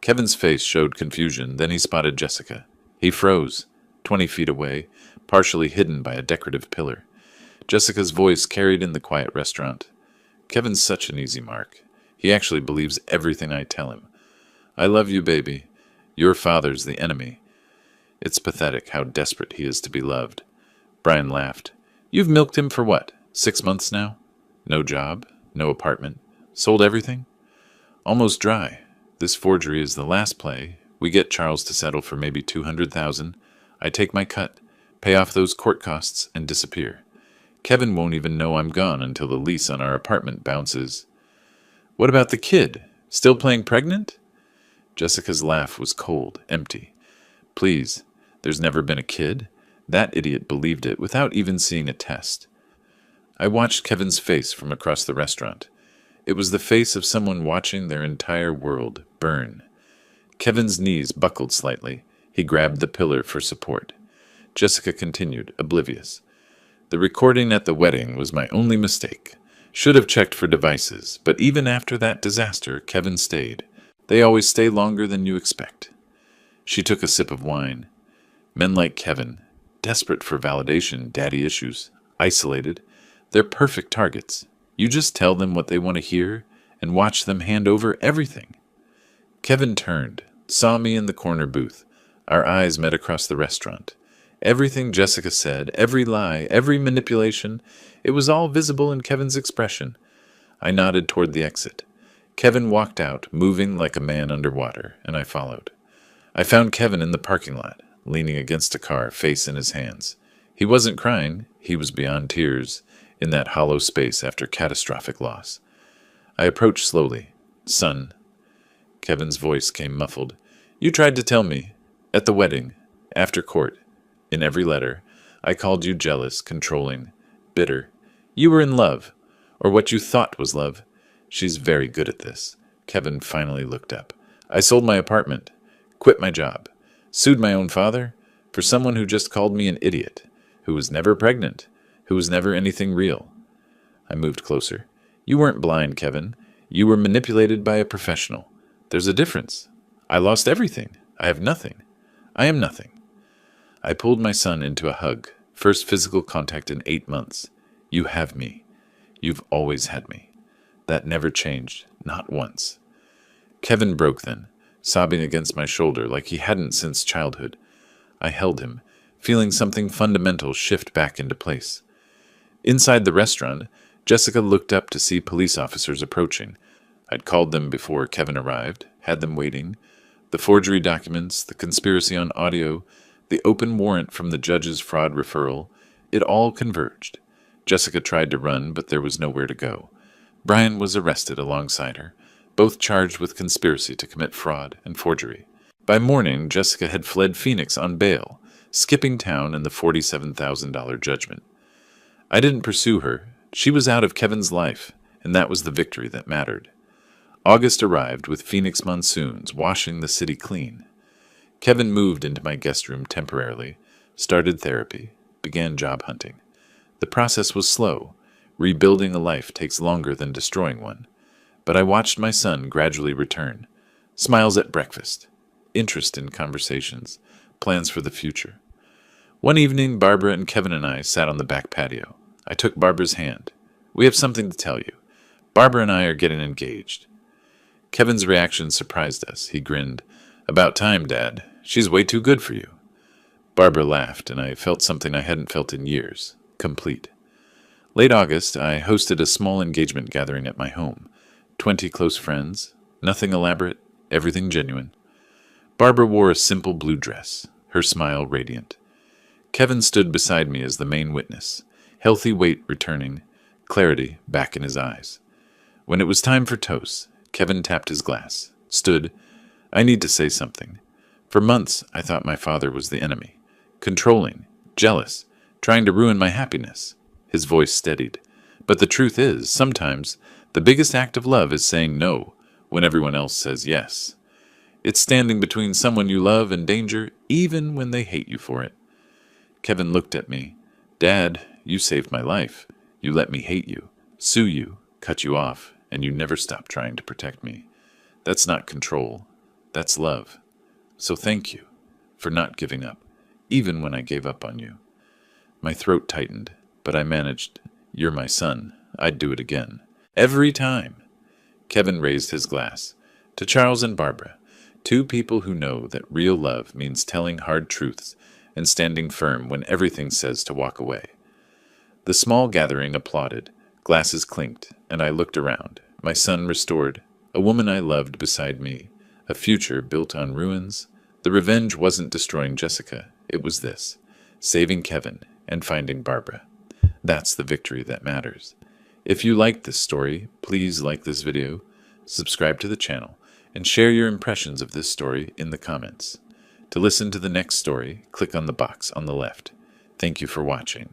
Kevin's face showed confusion, then he spotted Jessica. He froze, 20 feet away, partially hidden by a decorative pillar. Jessica's voice carried in the quiet restaurant. Kevin's such an easy mark. He actually believes everything I tell him. I love you, baby. Your father's the enemy. It's pathetic how desperate he is to be loved. Brian laughed. You've milked him for what, 6 months now? No job, no apartment, sold everything? Almost dry. This forgery is the last play. We get Charles to settle for maybe $200,000. I take my cut, pay off those court costs, and disappear. Kevin won't even know I'm gone until the lease on our apartment bounces. What about the kid? Still playing pregnant? Jessica's laugh was cold, empty. Please, there's never been a kid. That idiot believed it without even seeing a test. I watched Kevin's face from across the restaurant. It was the face of someone watching their entire world burn. Kevin's knees buckled slightly. He grabbed the pillar for support. Jessica continued, oblivious. The recording at the wedding was my only mistake. Should have checked for devices, but even after that disaster, Kevin stayed. They always stay longer than you expect. She took a sip of wine. Men like Kevin, desperate for validation, daddy issues, isolated, they're perfect targets. You just tell them what they want to hear and watch them hand over everything. Kevin turned, saw me in the corner booth. Our eyes met across the restaurant. Everything Jessica said, every lie, every manipulation, it was all visible in Kevin's expression. I nodded toward the exit. Kevin walked out, moving like a man underwater, and I followed. I found Kevin in the parking lot, leaning against a car, face in his hands. He wasn't crying, he was beyond tears, in that hollow space after catastrophic loss. I approached slowly. Son. Kevin's voice came muffled. You tried to tell me, at the wedding, after court, in every letter, I called you jealous, controlling, bitter. You were in love, or what you thought was love. She's very good at this. Kevin finally looked up. I sold my apartment, quit my job, sued my own father for someone who just called me an idiot, who was never pregnant, who was never anything real. I moved closer. You weren't blind, Kevin. You were manipulated by a professional. There's a difference. I lost everything. I have nothing. I am nothing. I pulled my son into a hug, first physical contact in 8 months. You have me. You've always had me. That never changed, not once. Kevin broke then, sobbing against my shoulder like he hadn't since childhood. I held him, feeling something fundamental shift back into place. Inside the restaurant, Jessica looked up to see police officers approaching. I'd called them before Kevin arrived, had them waiting. The forgery documents, the conspiracy on audio, the open warrant from the judge's fraud referral, it all converged. Jessica tried to run, but there was nowhere to go. Brian was arrested alongside her, both charged with conspiracy to commit fraud and forgery. By morning, Jessica had fled Phoenix on bail, skipping town and the $47,000 judgment. I didn't pursue her. She was out of Kevin's life, and that was the victory that mattered. August arrived with Phoenix monsoons washing the city clean. Kevin moved into my guest room temporarily, started therapy, began job hunting. The process was slow. Rebuilding a life takes longer than destroying one. But I watched my son gradually return. Smiles at breakfast, interest in conversations, plans for the future. One evening, Barbara and Kevin and I sat on the back patio. I took Barbara's hand. "We have something to tell you. Barbara and I are getting engaged." Kevin's reaction surprised us. He grinned. "About time, Dad. She's way too good for you." Barbara laughed, and I felt something I hadn't felt in years. Complete. Late August, I hosted a small engagement gathering at my home. 20 close friends. Nothing elaborate, everything genuine. Barbara wore a simple blue dress, her smile radiant. Kevin stood beside me as the main witness, healthy weight returning, clarity back in his eyes. When it was time for toast, Kevin tapped his glass, stood. "I need to say something. For months, I thought my father was the enemy. Controlling, jealous, trying to ruin my happiness." His voice steadied. "But the truth is, sometimes, the biggest act of love is saying no when everyone else says yes. It's standing between someone you love and danger, even when they hate you for it." Kevin looked at me. "Dad, you saved my life. You let me hate you, sue you, cut you off, and you never stopped trying to protect me. That's not control. That's love. So thank you for not giving up, even when I gave up on you." My throat tightened, but I managed. "You're my son. I'd do it again. Every time." Kevin raised his glass. "To Charles and Barbara, two people who know that real love means telling hard truths and standing firm when everything says to walk away." The small gathering applauded, glasses clinked, and I looked around. My son restored, a woman I loved beside me, a future built on ruins. The revenge wasn't destroying Jessica, it was this, saving Kevin and finding Barbara. That's the victory that matters. If you liked this story, please like this video, subscribe to the channel, and share your impressions of this story in the comments. To listen to the next story, click on the box on the left. Thank you for watching.